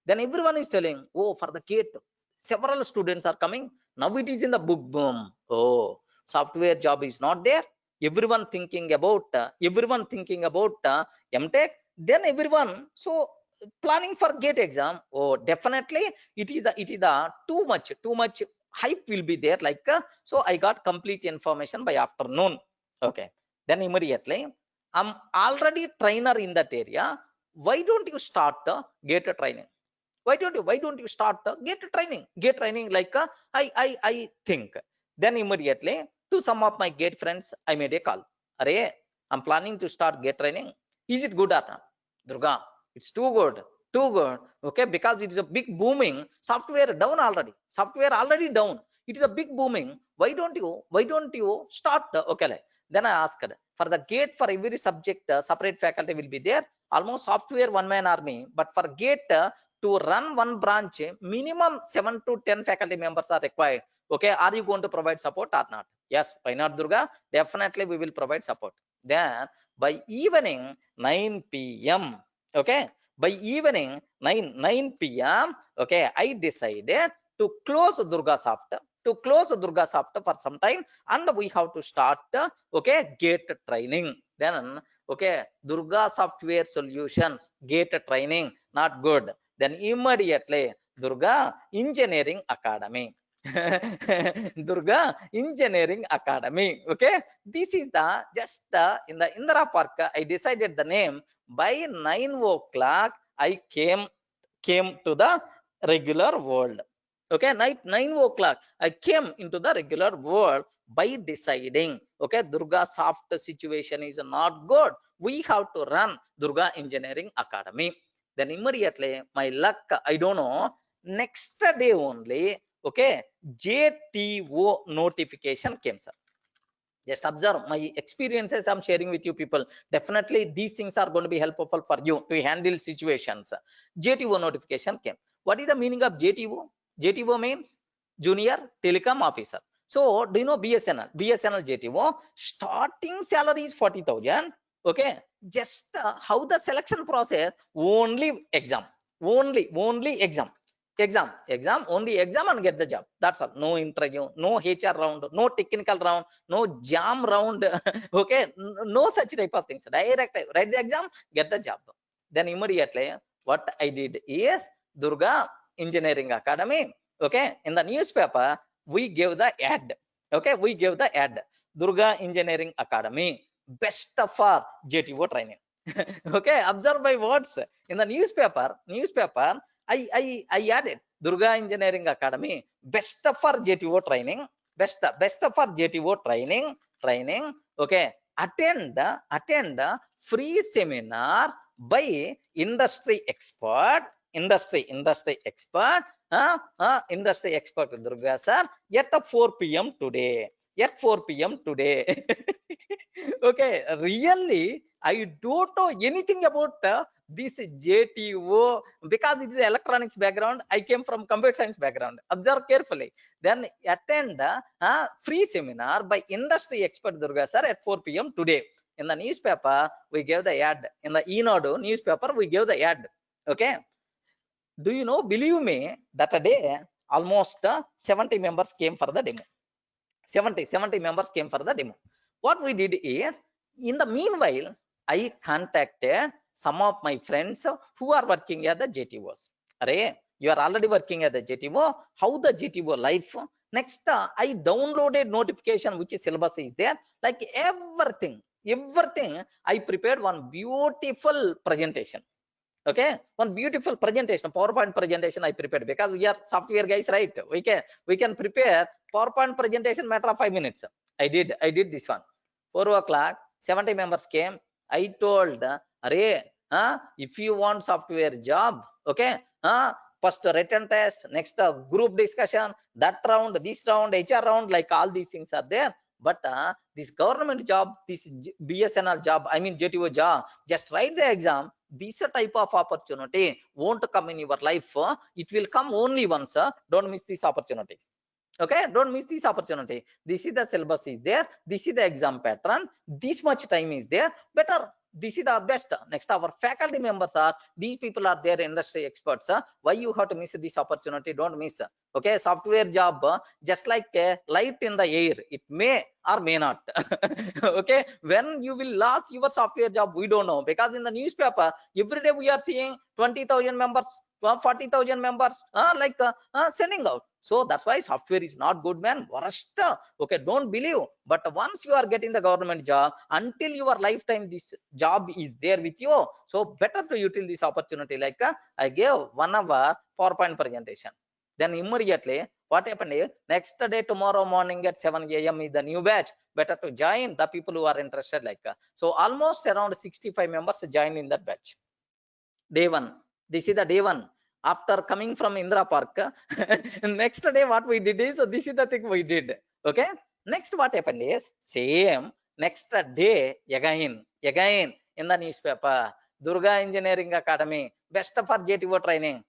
Then everyone is telling, oh, for the gate several students are coming. Now it is in the book boom. Oh, software job is not there. Everyone thinking about MTech. Then everyone so planning for gate exam. Oh, definitely it is the too much hype will be there, like so I got complete information by afternoon. Okay, then immediately I'm already trainer in that area. Why don't you start gate training? Why don't you start gate training, like I think. Then immediately to some of my gate friends I made a call. Array, I'm planning to start gate training. Is it good or not? Durga, it's too good, too good. Okay, because it is a big booming. Software down already, software already down. It is a big booming. Why don't you start okay, like. Then I asked, for the gate, for every subject separate faculty will be there. Almost software one man army, but for gate to run one branch, minimum 7 to 10 faculty members are required. Okay, are you going to provide support or not? Yes, why not, Durga? Definitely we will provide support. Then by evening 9 p.m, okay, by evening 9 p.m, okay, I decided to close Durga Soft for some time, and we have to start okay, gate training. Then okay, Durga Software Solutions gate training, not good. Then immediately Durga Engineering Academy. Durga Engineering Academy. Okay, this is the just in the Indira Park. I decided the name. By 9 o'clock I came to the regular world. Okay, night 9 o'clock I came into the regular world by deciding, okay, Durga Soft situation is not good, we have to run Durga Engineering Academy. Then immediately my luck, I don't know, next day only, okay, JTO notification came, sir. Just observe my experiences I'm sharing with you people. Definitely these things are going to be helpful for you to handle situations. JTO notification came. What is the meaning of JTO? JTO means junior telecom officer. So do you know BSNL JTO starting salary is 40,000. Okay, just how the selection process? Only exam, only exam, only exam and get the job. That's all. No interview, no HR round, no technical round, no jam round. Okay, no such type of things. Direct write the exam, get the job. Then immediately what I did is Durga Engineering Academy. Okay, in the newspaper we gave the ad. Okay, we gave the ad, Durga Engineering Academy, best for JTO training. Okay, observe my words. In the newspaper I added Durga Engineering Academy, best for JTO training, best for JTO training. Okay, attend free seminar by industry expert, industry expert, industry expert Durga sir, at 4 p.m today, at 4 p.m today. Okay, really I don't know anything about this JTO, because it is electronics background. I came from computer science background. Observe carefully. Then attend free seminar by industry expert Durga sir at 4 p.m today. In the newspaper we gave the ad. In the Enodo newspaper we gave the ad. Okay, do you know, believe me, that a day almost 70 members came for the demo. 70 members came for the demo. What we did is, in the meanwhile I contacted some of my friends who are working at the JTOs. Array, You are already working at the GTO. How the GTO life? Next, I downloaded notification which syllabus is there. Like everything, I prepared one beautiful presentation. Okay, one beautiful presentation, PowerPoint presentation I prepared, because we are software guys, right? We can prepare PowerPoint presentation matter of 5 minutes. I did this one. 4 o'clock, 70 members came. I told, Array, if you want software job, okay, first written test, next group discussion, that round, this round, HR round, like all these things are there. But this government job, this BSNL job, I mean JTO job, just write the exam. This type of opportunity won't come in your life. It will come only once. Don't miss this opportunity. Okay, don't miss this opportunity. This is the syllabus is there, this is the exam pattern, this much time is there, better, this is the best. Next, our faculty members are, these people are their industry experts. Why you have to miss this opportunity? Don't miss. Okay, software job, just like a light in the air, it may or may not. Okay, when you will lose your software job, we don't know, because in the newspaper every day we are seeing 20,000 members, 40,000 members sending out. So that's why software is not good, man. Worst. Okay, don't believe. But once you are getting the government job, until your lifetime, this job is there with you. So better to utilize this opportunity. Like I gave 1 hour PowerPoint presentation. Then immediately, what happened is, next day, tomorrow morning at 7 a.m. is the new batch. Better to join the people who are interested. Like so, almost around 65 members join in that batch. Day 1. This is the day 1. After coming from Indra Park, next day what we did is, this is the thing we did. Okay. Next what happened is, same next day again in the newspaper, Durga Engineering Academy, best for JTO training,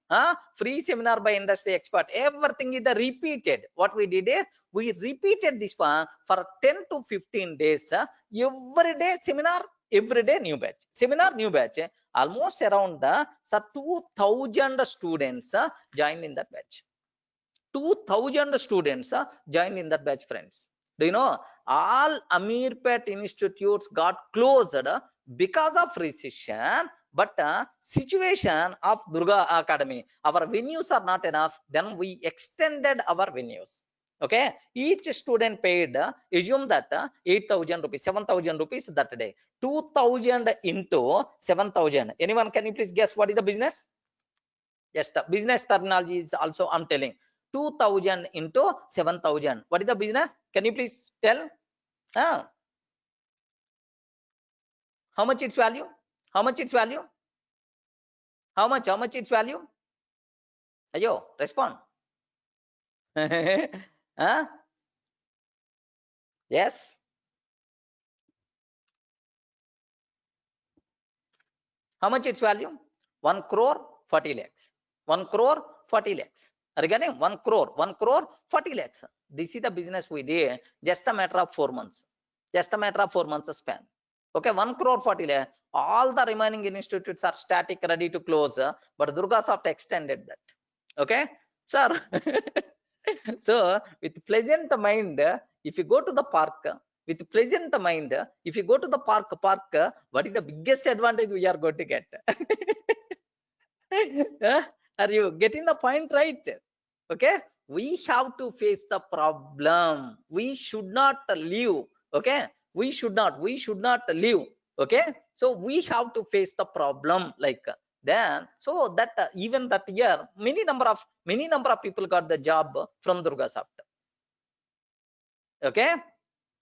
free seminar by industry expert. Everything is the repeated. What we did is, we repeated this one for 10 to 15 days. Every day seminar, every day new batch, seminar, new batch. Almost around 2,000 students joined in that batch. 2,000 students joined in that batch, friends. Do you know, all Ameerpet institutes got closed because of recession, but situation of Durga Academy, our venues are not enough, then we extended our venues. Okay, each student paid, assume that 8,000 rupees, 7,000 rupees that day. 2,000 into 7,000. Anyone, can you please guess what is the business? Yes, the business terminology is also I'm telling. 2,000 into 7,000. What is the business? Can you please tell? How much its value? How much its value? How much its value? Ayo, respond. Yes. How much its value? 1 crore 40 lakhs. 1 crore 40 lakhs. Are you getting? 1 crore 40 lakhs. This is the business we did. Just a matter of 4 months. Just a matter of 4 months span. Okay, 1 crore 40 lakhs. All the remaining institutes are static, ready to close. But Durgasoft extended that. Okay, sir. So with pleasant mind, if you go to the park, with pleasant mind, if you go to the park, what is the biggest advantage we are going to get? Are you getting the point, right? Okay, we have to face the problem. We should not leave. Okay, we should not leave. Okay, so we have to face the problem. Like then, so that even that year, many number of people got the job from Durgasoft. Okay,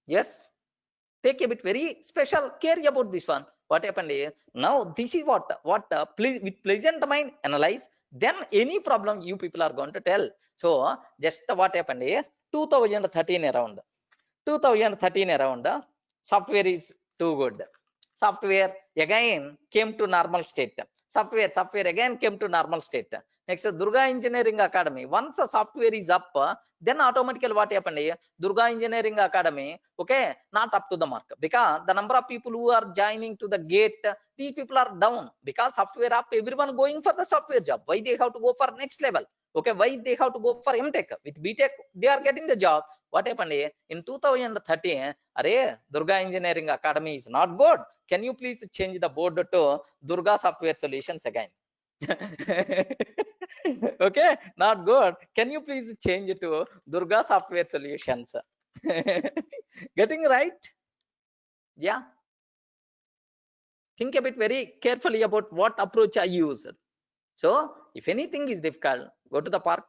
yes, take a bit very special care about this one. What happened is, now this is what with pleasant mind analyze, then any problem you people are going to tell. So just what happened is, 2013 around, software is too good. Software again came to normal state. Software again came to normal state. Next, Durga Engineering Academy. Once a software is up, then automatically what happened is, Durga Engineering Academy, okay, not up to the mark, because the number of people who are joining to the gate, these people are down, because software up, everyone going for the software job. Why they have to go for next level? Okay, why they have to go for MTech? With BTech, they are getting the job. What happened is, in 2013, Array, Durga Engineering Academy is not good. Can you please change the board to Durga Software Solutions again? Okay, not good. Can you please change it to Durga Software Solutions? Getting right? Yeah. Think a bit very carefully about what approach I use. So, if anything is difficult, go to the park,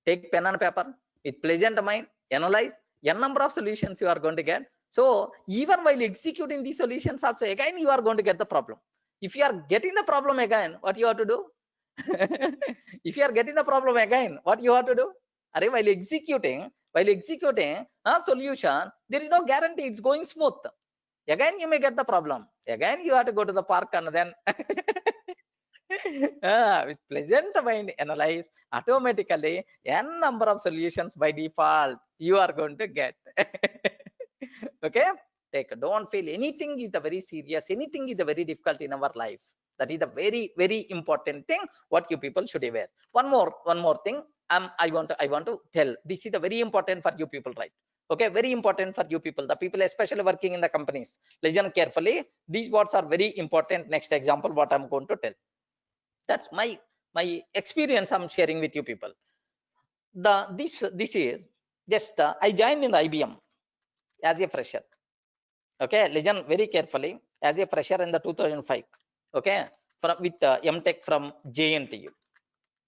take pen and paper with pleasant mind, analyze n number of solutions you are going to get. So, even while executing these solutions, also again you are going to get the problem. If you are getting the problem again, what you have to do? If you are getting the problem again, what you have to do? Are while executing a solution, there is no guarantee it's going smooth. Again, you may get the problem. Again, you have to go to the park and then with pleasant mind analyze automatically n number of solutions by default you are going to get. Okay, don't feel anything is the very serious, anything is the very difficult in our life. That is the very important thing what you people should aware. One more thing, I want to tell, this is the very important for you people, right? Okay, very important for you people, the people especially working in the companies. Listen carefully, these words are very important. Next example what I'm going to tell, that's my experience I'm sharing with you people. This is just I joined in the IBM as a fresher. Okay, listen very carefully, as a fresher in the 2005. Okay, with MTech from JNTU.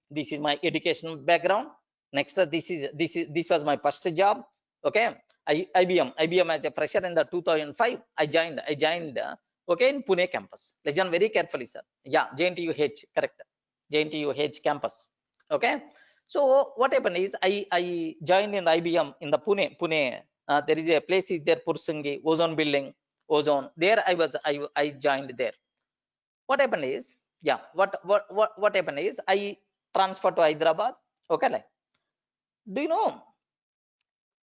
This is my educational background. Next, this was my first job. Okay, IBM as a fresher in the 2005. I joined okay, in Pune campus. Listen very carefully, sir. Yeah, JNTU H, correct. JNTU H campus. Okay, so what happened is I joined in IBM in the Pune. There is a place is there, Pursungi ozone building, ozone. There I joined there. What happened is, yeah, what happened is I transferred to Hyderabad. Okay, like, do you know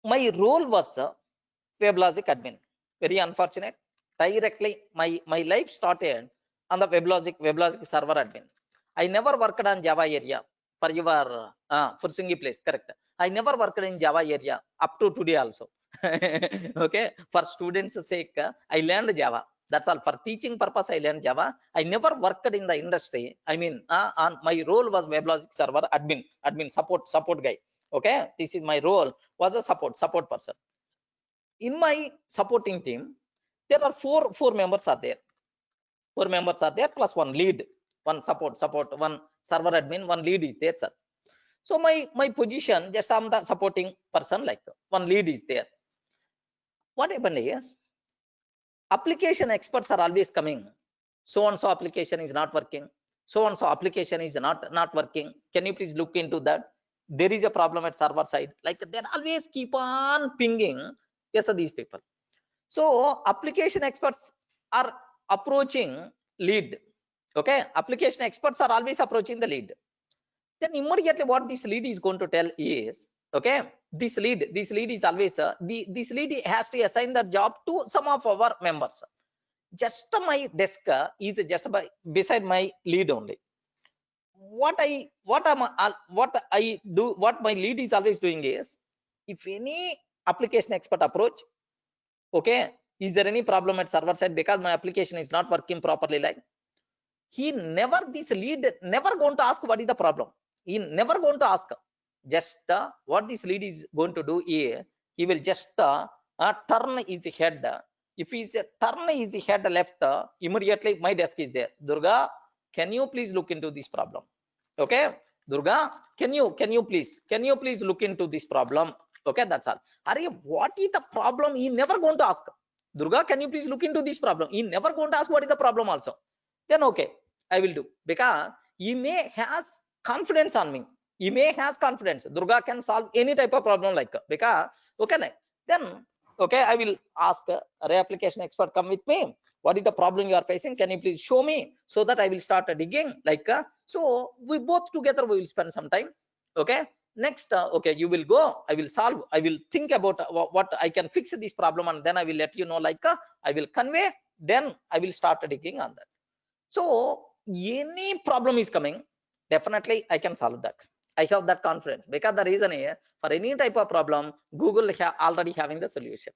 my role was WebLogic admin. Very unfortunate. Directly my life started on the WebLogic server admin. I never worked on Java area for your for Singi place, correct. I never worked in Java area up to today also. Okay, for students sake, I learned Java. That's all. For teaching purpose, I learned Java. I never worked in the industry. I mean, on my role was WebLogic server admin support guy. Okay, this is my role, was a support person. In my supporting team, there are four members are there. 4 members are there plus one lead, one support, one server admin, one lead is there, sir. So my position, just I'm the supporting person, like one lead is there. What happened is, application experts are always coming. So and so application is not working, so and so application is not working, can you please look into that? There is a problem at server side, like they always keep on pinging. Yes, sir, these people. So application experts are approaching lead. Okay, application experts are always approaching the lead. Then immediately what this lead is going to tell is, okay, this lead is always this lead has to assign the job to some of our members. Just my desk is just beside my lead only. What my lead is always doing is, if any application expert approach, okay, is there any problem at server side because my application is not working properly, like, this lead never going to ask what is the problem. He never going to ask. Just what this lead is going to do here, he will just turn his head. If he's turn his head left, immediately my desk is there. Durga, can you please look into this problem? Okay, Durga, can you please look into this problem? Okay, that's all. Are what is the problem? He never going to ask. Durga, can you please look into this problem? He never going to ask what is the problem also. Then okay, I will do, because he may has confidence on me. He may has confidence Durga can solve any type of problem, like, because okay, like, then okay, I will ask a application expert, come with me, what is the problem you are facing, can you please show me, so that I will start digging, like, so we both together we will spend some time. Okay, next okay, you will go, I will solve, I will think about what I can fix this problem, and then I will let you know, like, I will convey, then I will start digging on that. So any problem is coming, definitely I can solve that. I have that confidence, because the reason is, for any type of problem, Google already having the solution.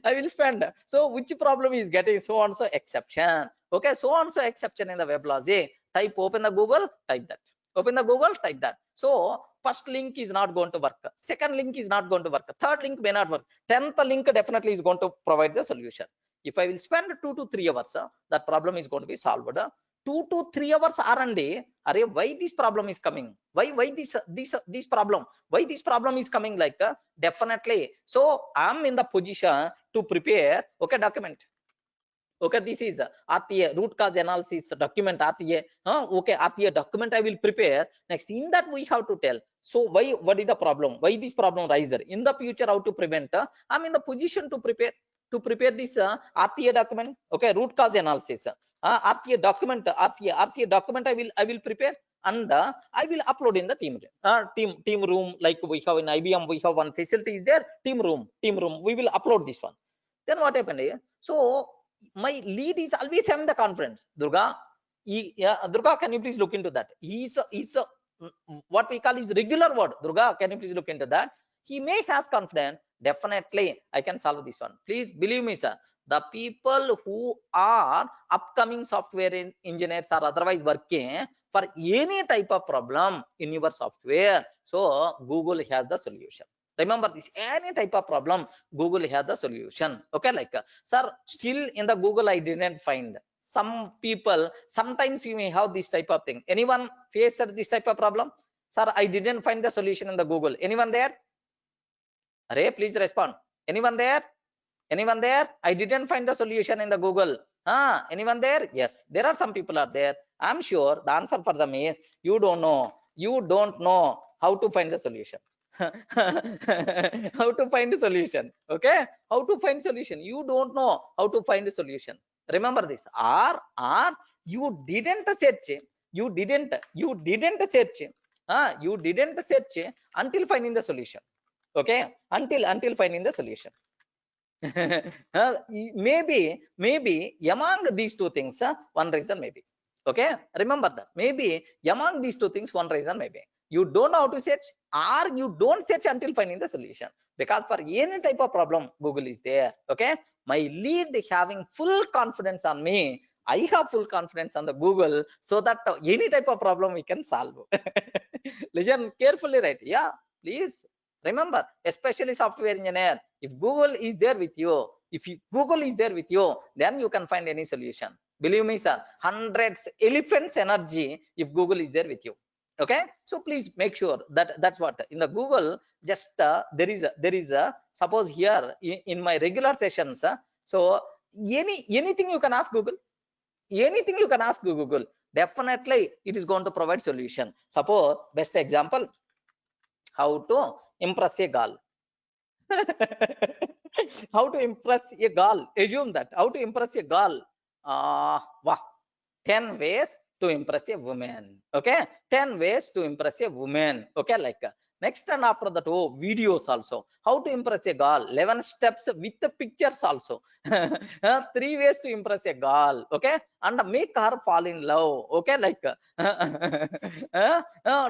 I will spend. So which problem is getting so and so exception? Okay, so and so exception in the WebLogic. Type, open the Google, type that. Open the Google, type that. So first link is not going to work. Second link is not going to work. Third link may not work. 10th link definitely is going to provide the solution. If I will spend 2 to 3 hours, that problem is going to be solved. 2 to 3 hours R&D. Array, why this problem is coming? Why this problem? Why this problem is coming? Like definitely. So I'm in the position to prepare document. Okay, this is RTA, root cause analysis document, RTA. Okay, RTA document I will prepare. Next, in that we have to tell. So what is the problem? Why this problem rises? In the future, how to prevent? I'm in the position to prepare this RTA document. Okay, root cause analysis. RCA document, RCA document I will prepare, and I will upload in the team room. Like we have in IBM, we have one facility is there, team room. We will upload this one. Then what happened here? So my lead is always having the confidence. Durga, Durga, can you please look into that? He's a what we call is regular word. Durga, can you please look into that? He may has confidence. Definitely, I can solve this one. Please believe me, sir. The people who are upcoming software engineers or otherwise working for any type of problem in your software, so Google has the solution. Remember this, any type of problem, Google has the solution. Okay, like sir, still in the Google I didn't find. Some people, sometimes you may have this type of thing. Anyone faced this type of problem? Sir, I didn't find the solution in the Google. Anyone there? Array, please respond. Anyone there? Anyone there? I didn't find the solution in the Google. Anyone there? Yes, there are some people are there. I'm sure the answer for them is you don't know. You don't know how to find the solution. How to find the solution. Okay, how to find solution? You don't know how to find a solution. Remember this. Or you didn't search. You didn't search. You didn't search until finding the solution. Okay, until finding the solution. Maybe among these two things, one reason maybe. Okay, remember that. Maybe among these two things, one reason maybe you don't know how to search, or you don't search until finding the solution. Because for any type of problem, Google is there. Okay, my lead having full confidence on me. I have full confidence on the Google, so that any type of problem we can solve. Listen carefully, right? Yeah, please remember, especially software engineer. If Google is there with you, Google is there with you, then you can find any solution. Believe me, sir, hundreds elephants energy if Google is there with you. Okay, so please make sure that that's what in the Google. Just there is a suppose here in my regular sessions. So anything you can ask Google. Anything you can ask Google. Definitely, it is going to provide solution. Suppose best example, how to impress a girl. How to impress a girl? Assume that. How to impress a girl? Wow. 10 ways to impress a woman. Okay, 10 ways to impress a woman. Okay, like next, and after that, videos also. How to impress a girl? 11 steps with the pictures also. 3 ways to impress a girl. Okay, and make her fall in love. Okay, like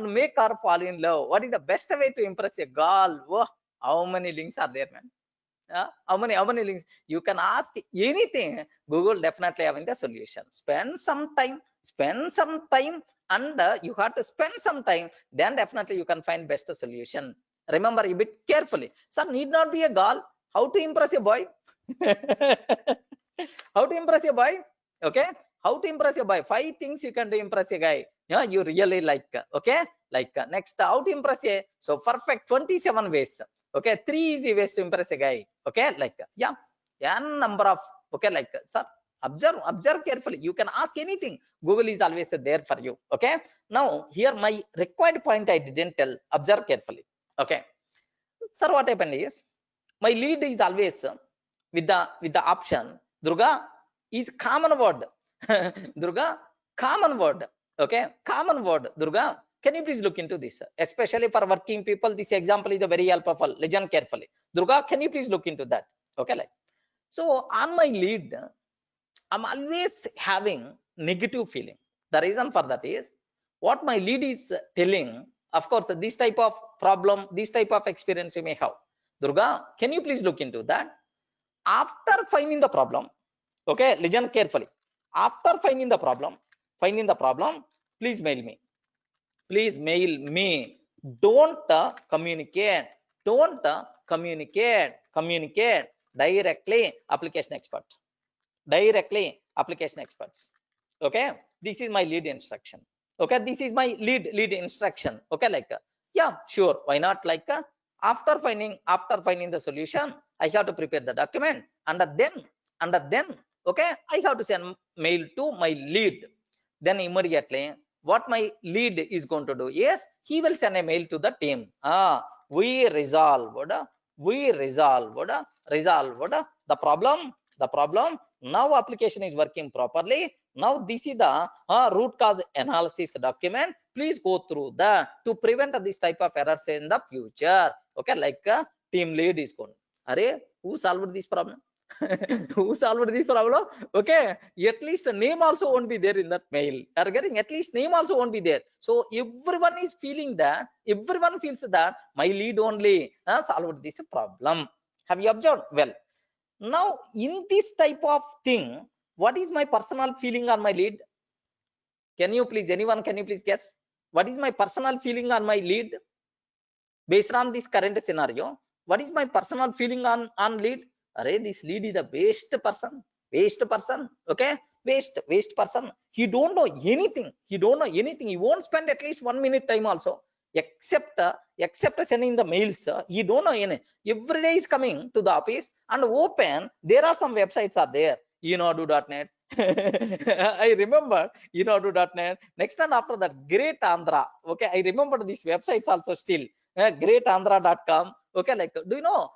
make her fall in love. What is the best way to impress a girl? Whoa, how many links are there, man? How many links? You can ask anything. Google definitely having the solution. Spend some time, and you have to spend some time, then definitely you can find best solution. Remember a bit carefully, sir, need not be a girl. How to impress a boy? How to impress a boy? Okay, how to impress a boy? 5 things you can do impress a guy. Yeah, you really like. Okay, like next, how to impress a, so perfect 27 ways. Okay, 3 easy ways to impress a guy. Okay, like yeah, n number of. Okay, like sir, observe carefully. You can ask anything. Google is always there for you. Okay, now here my required point I didn't tell. Observe carefully. Okay, sir, what happened is my lead is always with the option Durga is common word. Durga, common word. Okay, common word. Durga, can you please look into this? Especially for working people, this example is a very helpful. Listen carefully. Durga, can you please look into that? Okay, like so on my lead, I'm always having negative feeling. The reason for that is what my lead is telling. Of course, this type of problem, this type of experience you may have. Durga, can you please look into that? After finding the problem, okay, listen carefully. After finding the problem, please mail me. please mail me. Don't communicate directly application expert, directly application experts. Okay, this is my lead instruction. Okay, this is my lead instruction. Okay, like yeah, sure, why not, like after finding the solution, I have to prepare the document, and then okay, I have to send mail to my lead. Then immediately what my lead is going to do is he will send a mail to the team. We resolved the problem. Now application is working properly. Now this is the root cause analysis document. Please go through that to prevent this type of errors in the future. Okay, like team lead is going, Are, who solved this problem? Who solved this problem? Okay, at least the name also won't be there in that mail. Are getting, at least name also won't be there. So everyone is feeling that, everyone feels that my lead only solved this problem. Have you observed? Well, now in this type of thing, what is my personal feeling on my lead? Can you please, anyone, can you please guess what is my personal feeling on my lead based on this current scenario? What is my personal feeling on lead? Array, this lead is the waste person. Okay, waste person. He don't know anything, he won't spend at least 1 minute time also, except sending the mails. He don't know any. Every day is coming to the office and open, there are some websites are there, enodu.net. I remember enodu.net. Next, and after that, Great Andhra. Okay, I remember these websites also still. Greatandhra.com. Okay, like, do you know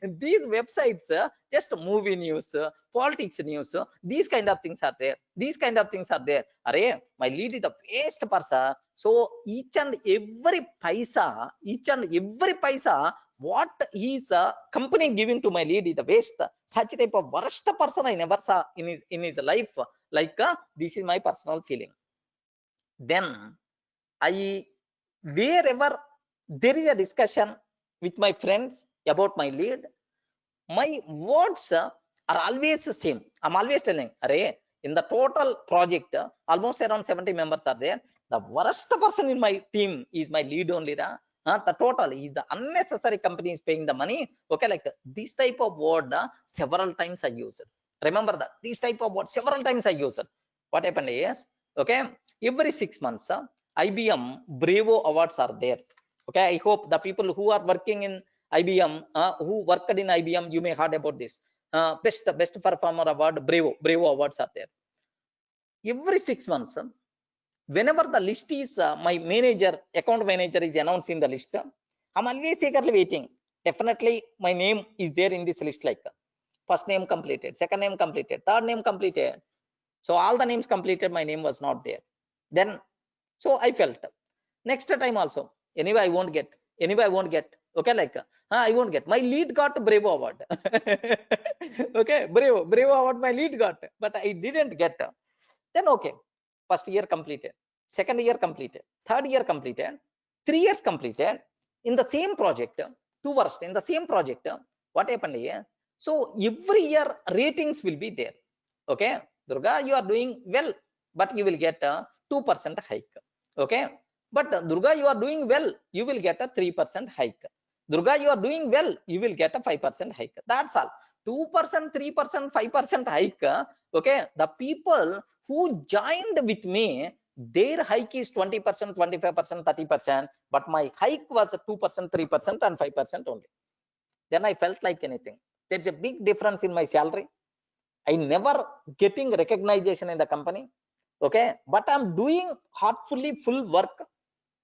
these websites, just movie news, politics news, these kind of things are there. Array, my lead is the best person. So each and every paisa what his company giving to my lead is the best. Such type of worst person I never saw in his life. Like this is my personal feeling. Then I, wherever there is a discussion with my friends about my lead, my words are always the same. I'm always telling, Array, in the total project, almost around 70 members are there. The worst person in my team is my lead only. The total is the unnecessary company is paying the money. Okay, like this type of word several times I use it. Remember that this type of word several times I use it. What happened is, okay, every 6 months, IBM Bravo awards are there. Okay, I hope the people who are working in IBM, who worked in IBM, you may heard about this. Best performer award, Bravo awards are there. Every 6 months, whenever the list is, my account manager is announcing the list, I'm always eagerly waiting. Definitely my name is there in this list, like first name completed, second name completed, third name completed. So all the names completed, my name was not there. Then, so I felt next time also, anyway I won't get. Okay, like I won't get. My lead got Bravo award. Okay, Bravo award my lead got, but I didn't get. Then okay, first year completed, second year completed, third year completed, 3 years completed in the same project, 2 years in the same project. What happened here? So every year ratings will be there. Okay, Durga, you are doing well, but you will get a 2% hike. Okay, but Durga, you are doing well, you will get a 3% hike. Durga, you are doing well, you will get a 5% hike. That's all. 2%, 3%, 5% hike. Okay, the people who joined with me, their hike is 20%, 25%, 30%, but my hike was 2%, 3%, and 5% only. Then I felt like anything. There's a big difference in my salary. I never getting recognition in the company. Okay, but I'm doing heartfully full work,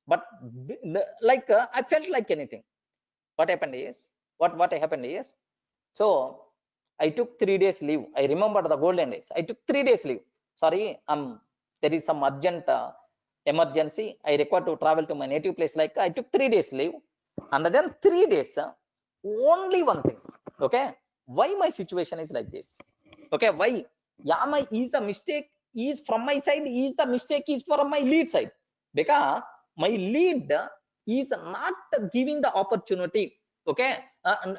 but like I felt like anything. What happened is, what happened is, so I took 3 days leave. I remember the golden days. I took 3 days leave. Sorry, there is some urgent emergency. I required to travel to my native place. Like I took 3 days leave, and then 3 days. Only one thing. Okay, why my situation is like this? Okay, why? Yeah, my is the mistake is from my side. Is the mistake is from my lead side, because my lead is not giving the opportunity. Okay,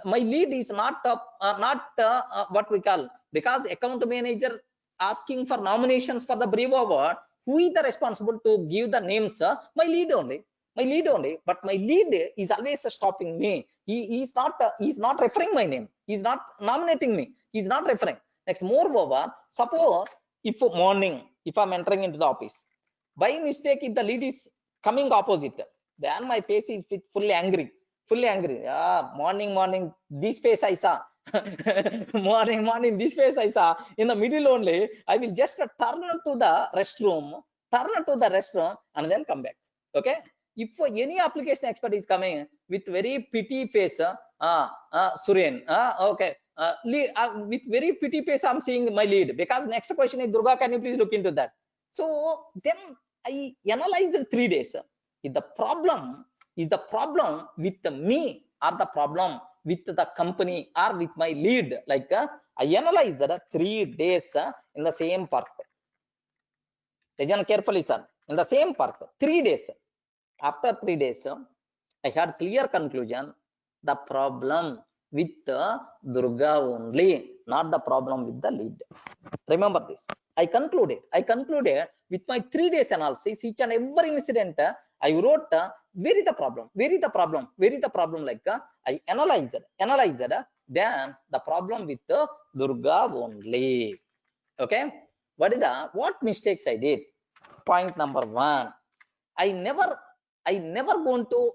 my lead is not what we call, because account manager asking for nominations for the Bravo award, who is the responsible to give the names? My lead only. My lead only. But my lead is always stopping me. He's not referring my name. He's not nominating me. He's not referring. Next, moreover, suppose if morning, if I'm entering into the office, by mistake, if the lead is coming opposite, then my face is fully angry. Fully angry. Morning, this face I saw. morning, this face I saw. In the middle only, I will just turn to the restroom, and then come back. Okay. If any application expert is coming with very pity face, Suren, okay, with very pity face, I'm seeing my lead, because next question is, Durga, can you please look into that? So then I analyzed 3 days. Is the problem with me, or the problem with the company, or with my lead? Like I analyzed 3 days in the same park. Listen carefully, sir. In the same park, 3 days. After 3 days, I had clear conclusion. The problem with Durga only, not the problem with the lead. Remember this. I concluded with my 3 days analysis, each and every incident I wrote, where is the problem, like I analyzed, then the problem with Durga only. Okay, what mistakes I did? Point number 1, I never going to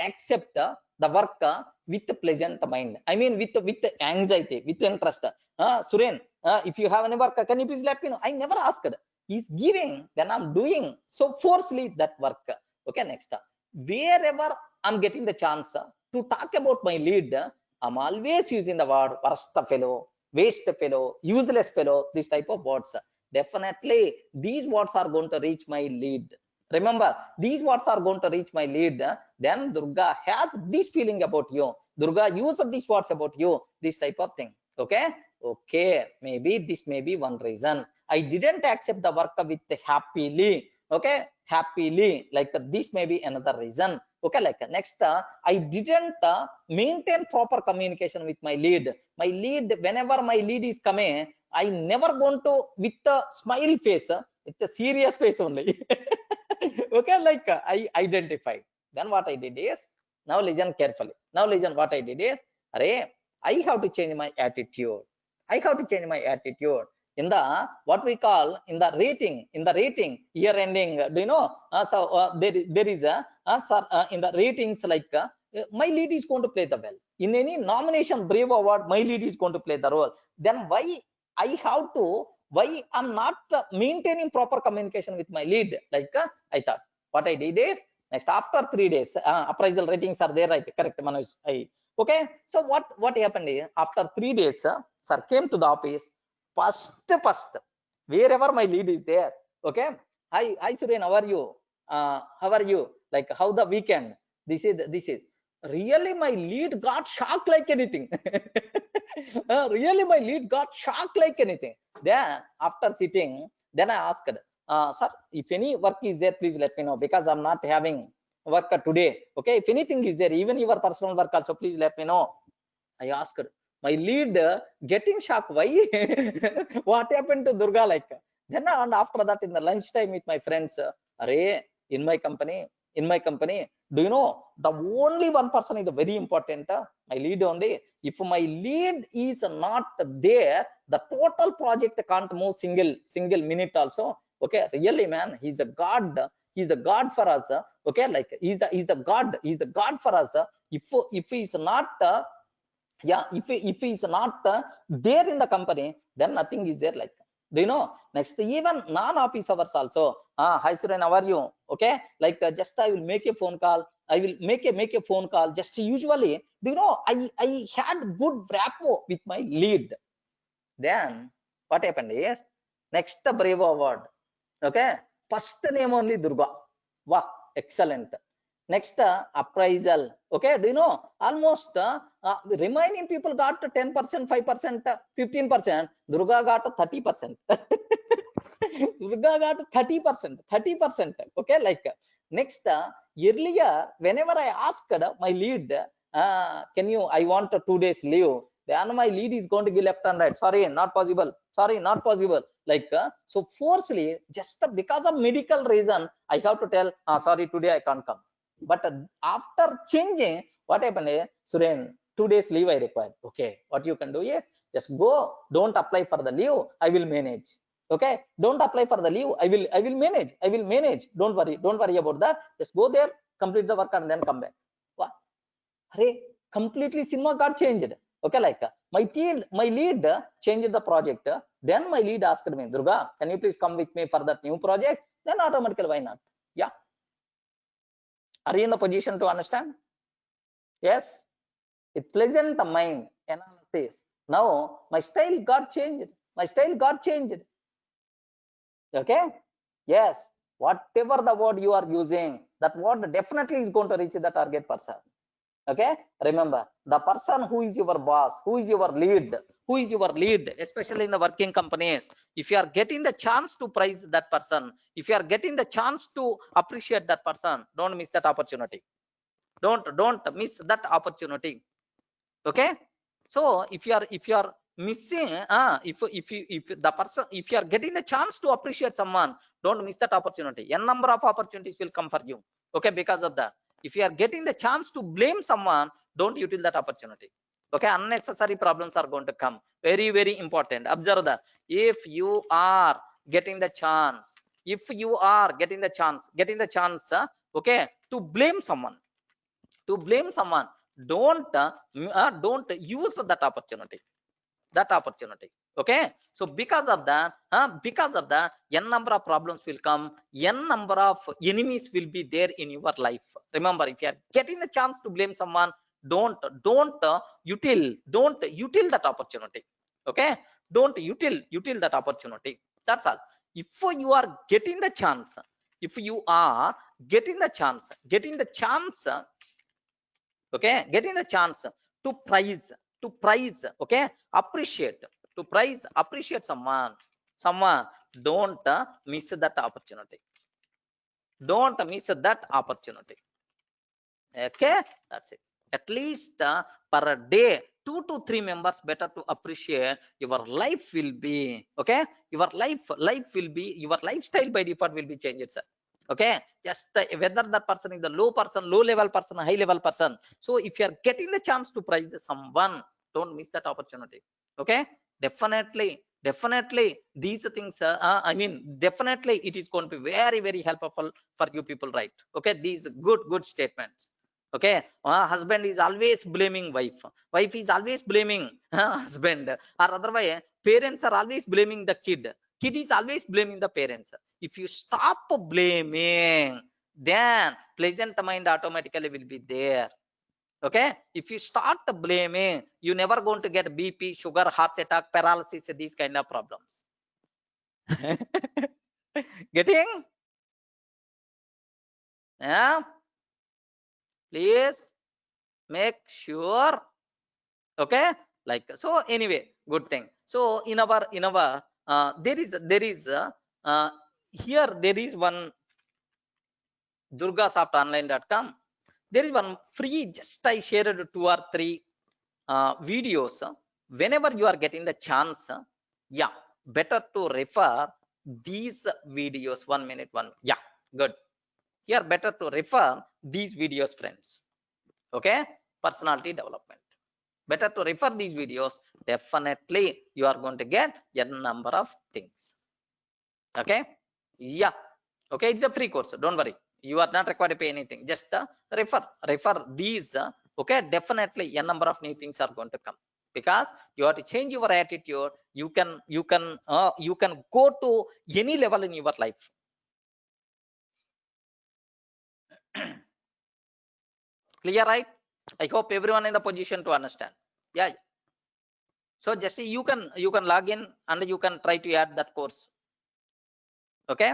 accept the work with a pleasant mind. I mean, with anxiety, with interest. Suren, if you have any work, can you please let me know? I never asked. He's giving, then I'm doing. So forcefully that work. Okay, next. Wherever I'm getting the chance to talk about my lead, I'm always using the word worst fellow, waste fellow, useless fellow, this type of words. Definitely, these words are going to reach my lead. Remember, these words are going to reach my lead. Then Durga has this feeling about you. Durga uses these words about you. This type of thing. Okay. Okay. Maybe this may be one reason. I didn't accept the work with happily. Okay. Happily. Like this may be another reason. Okay. Like next, I didn't maintain proper communication with my lead. My lead, whenever my lead is coming, I never going to with a smile face. It's a serious face only. Okay, like I identified. Then what I did is, now listen carefully. Now listen what I did is, I have to change my attitude. I have to change my attitude. In the what we call in the rating year ending, do you know? There is a in the ratings, like my lead is going to play the well. In any nomination Brave Award, my lead is going to play the role. Then why I'm not maintaining proper communication with my lead? Like I thought, what I did is, next after 3 days, appraisal ratings are there, right? Correct, Manoj. Okay. So what happened is, after 3 days, sir came to the office. First, wherever my lead is there. Okay. Hi, Suren, how are you? How are you? Like, how the weekend? This is. Really, my lead got shocked like anything. Really, my lead got shocked like anything. Then, after sitting, then I asked, sir, if any work is there, please let me know, because I'm not having work today. Okay, if anything is there, even your personal work also, please let me know. I asked, my lead getting shocked. Why? What happened to Durga? Like, then, and after that, in the lunchtime with my friends, in my company, do you know, the only one person is very important, my lead only. If my lead is not there, the total project can't move single minute also. Okay, really, man, he's a god. He's a god for us. Okay, like he's the god. He's the god for us. If he's not if he's not there in the company, then nothing is there. Like, do you know, next, even non-office hours also, hi Suren, how are you? Okay, like just I will make a phone call. I will make a phone call. Just usually, do you know, I had good rapport with my lead. Then what happened is, next Bravo Award. Okay, first name only Durga. Wow, excellent. Next appraisal. Okay, do you know, almost remaining people got 10%, 5%, 15%. Durga got 30%. Durga got 30%. Okay, like next, earlier, whenever I asked my lead, can you, I want 2 days leave. then my lead is going to give left and right. Sorry, not possible. Sorry, not possible. Like so forcefully, just because of medical reason, I have to tell, sorry, today I can't come. But after changing, what happened is, Suren, 2 days leave I require. Okay, what you can do is just go. Don't apply for the leave. I will manage. Okay, don't apply for the leave. I will manage. I will manage. Don't worry about that. Just go there, complete the work, and then come back. What? Hey, completely cinema got changed. Okay, like my lead changed the project. Then my lead asked me, Durga, can you please come with me for that new project? Then automatically, why not? Yeah. Are you in the position to understand? Yes. With pleasant mind analysis. Now my style got changed. My style got changed. Okay. Yes. Whatever the word you are using, that word definitely is going to reach the target person. Okay, remember, the person who is your boss, who is your lead, especially in the working companies, if you are getting the chance to praise that person, if you are getting the chance to appreciate that person, don't miss that opportunity. Don't miss that opportunity. Okay, so if you are missing, if the person, if you are getting the chance to appreciate someone, don't miss that opportunity. A number of opportunities will come for you. Okay, because of that, if you are getting the chance to blame someone, don't utilize that opportunity. Okay, unnecessary problems are going to come. Very, very important. Observe that. If you are getting the chance, okay, to blame someone, don't use that opportunity. Okay, so because of that, n number of problems will come, n number of enemies will be there in your life. Remember, if you are getting the chance to blame someone, don't util that opportunity. Okay, don't util that opportunity. That's all. If you are getting the chance, okay, getting the chance to praise, okay, appreciate, appreciate someone, don't miss that opportunity. Don't miss that opportunity. Okay, that's it. At least per day, 2 to 3 members better to appreciate. Your life will be, okay, your lifestyle by default will be changed, sir. Okay, just whether that person is the low level person, high level person. So if you are getting the chance to praise someone, don't miss that opportunity. Okay, definitely these things, I mean, definitely it is going to be very, very helpful for you people, right? Okay, these good statements. Okay, husband is always blaming wife is always blaming husband, or otherwise parents are always blaming the kid is always blaming the parents. If you stop blaming, then pleasant mind automatically will be there. Okay, if you start blaming, you never going to get BP, sugar, heart attack, paralysis, these kind of problems. Getting? Yeah, please make sure. Okay, like, so anyway, good thing. So in our there is here there is one durgasoftonline.com. There is one free, just I shared 2 or 3 videos. Whenever you are getting the chance, yeah, better to refer these videos. 1 minute, yeah, good. Here better to refer these videos, friends. Okay, personality development, better to refer these videos. Definitely you are going to get a number of things. Okay, yeah, okay, it's a free course, don't worry, you are not required to pay anything. Just refer these. Okay, definitely a number of new things are going to come, because you have to change your attitude. You can go to any level in your life. Clear, right? I hope everyone in the position to understand. Yeah, so just you can log in and you can try to add that course. Okay,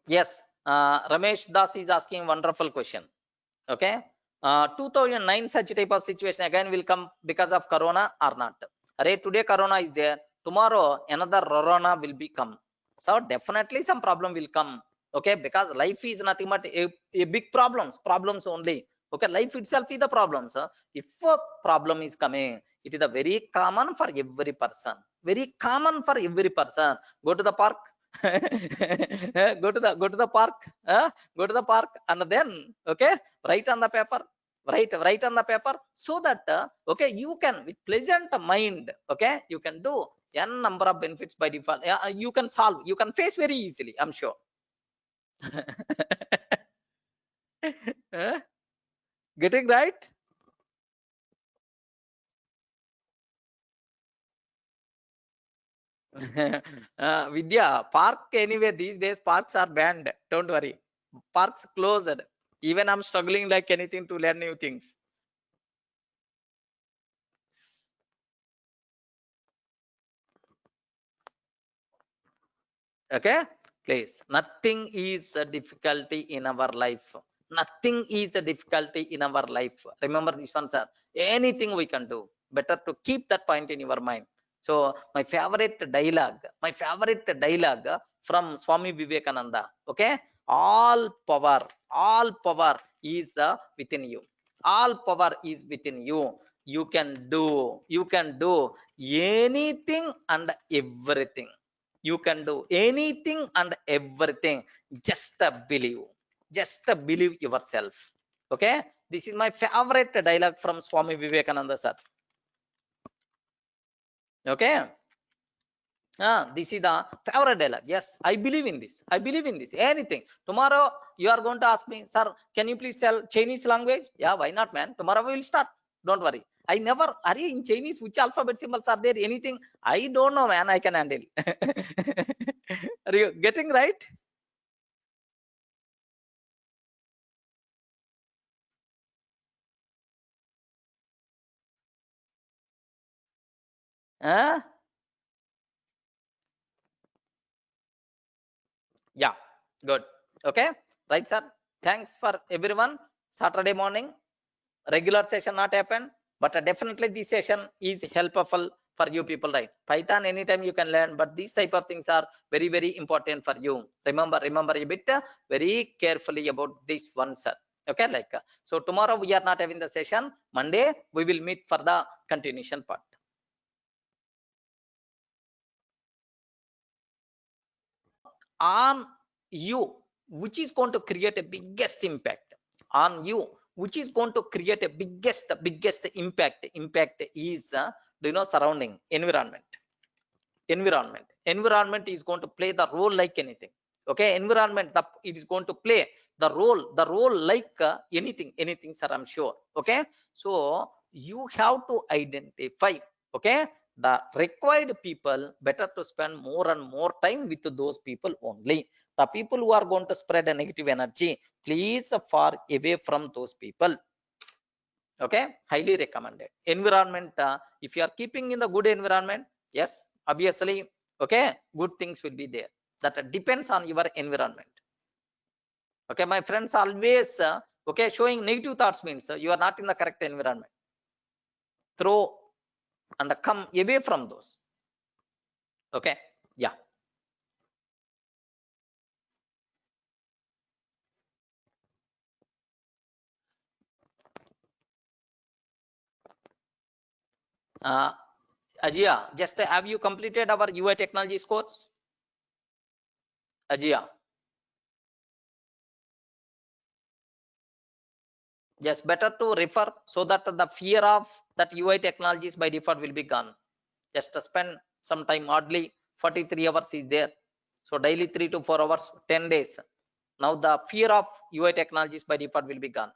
yes, Ramesh Das is asking wonderful question. Okay, 2009 such type of situation again will come because of corona or not? Array, today corona is there, tomorrow another corona will be come, so definitely some problem will come. Okay, because life is nothing but a big problems only. Okay, life itself is the problem, sir. If a problem is coming, it is a very common for every person. Very common for every person. Go to the park. Go to the park. Go to the park and then okay, write on the paper. Write on the paper so that okay, you can with pleasant mind, okay, you can do n number of benefits by default. You can solve, you can face very easily, I'm sure. Uh, Getting right? Vidya, park anyway, these days parks are banned. Don't worry. Parks closed. Even I'm struggling like anything to learn new things. Okay? Please. Nothing is a difficulty in our life. Nothing is a difficulty in our life. Remember this one, sir. Anything we can do. Better to keep that point in your mind. So my favorite dialogue from Swami Vivekananda. Okay? All power is within you. All power is within you. You can do anything and everything. You can do anything and everything. Just believe. Just believe yourself. Okay? This is my favorite dialogue from Swami Vivekananda, sir. Okay? This is the favorite dialogue. Yes, I believe in this. I believe in this. Anything. Tomorrow you are going to ask me, sir, can you please tell Chinese language? Yeah, why not, man? Tomorrow we will start. Don't worry. I never, are in Chinese, which alphabet symbols are there? Anything? I don't know, man. I can handle. Are you getting right? Huh? Yeah, good. Okay, right, sir. Thanks for everyone. Saturday morning, regular session not happen, but definitely this session is helpful for you people, right? Python anytime you can learn, but these type of things are very important for you. Remember a bit very carefully about this one, sir. Okay, like so tomorrow we are not having the session. Monday we will meet for the continuation part. On you, which is going to create a biggest impact on you, which is going to create a biggest impact is do you know, surrounding environment is going to play the role like anything. Okay, environment, it is going to play the role like anything, sir, I'm sure. Okay, so you have to identify, okay, the required people. Better to spend more and more time with those people only. The people who are going to spread a negative energy, please far away from those people. Okay, highly recommended. Environment, if you are keeping in the good environment, yes, obviously, okay, good things will be there. That depends on your environment. Okay, my friends always okay, showing negative thoughts means you are not in the correct environment. Throw and come away from those. Okay, yeah. uh Ajia, just have you completed our UI technologies course? Ajia, yes, better to refer so that the fear of that UI technologies by default will be gone. Just to spend some time, hardly 43 hours is there, so daily 3 to 4 hours, 10 days. Now the fear of UI technologies by default will be gone.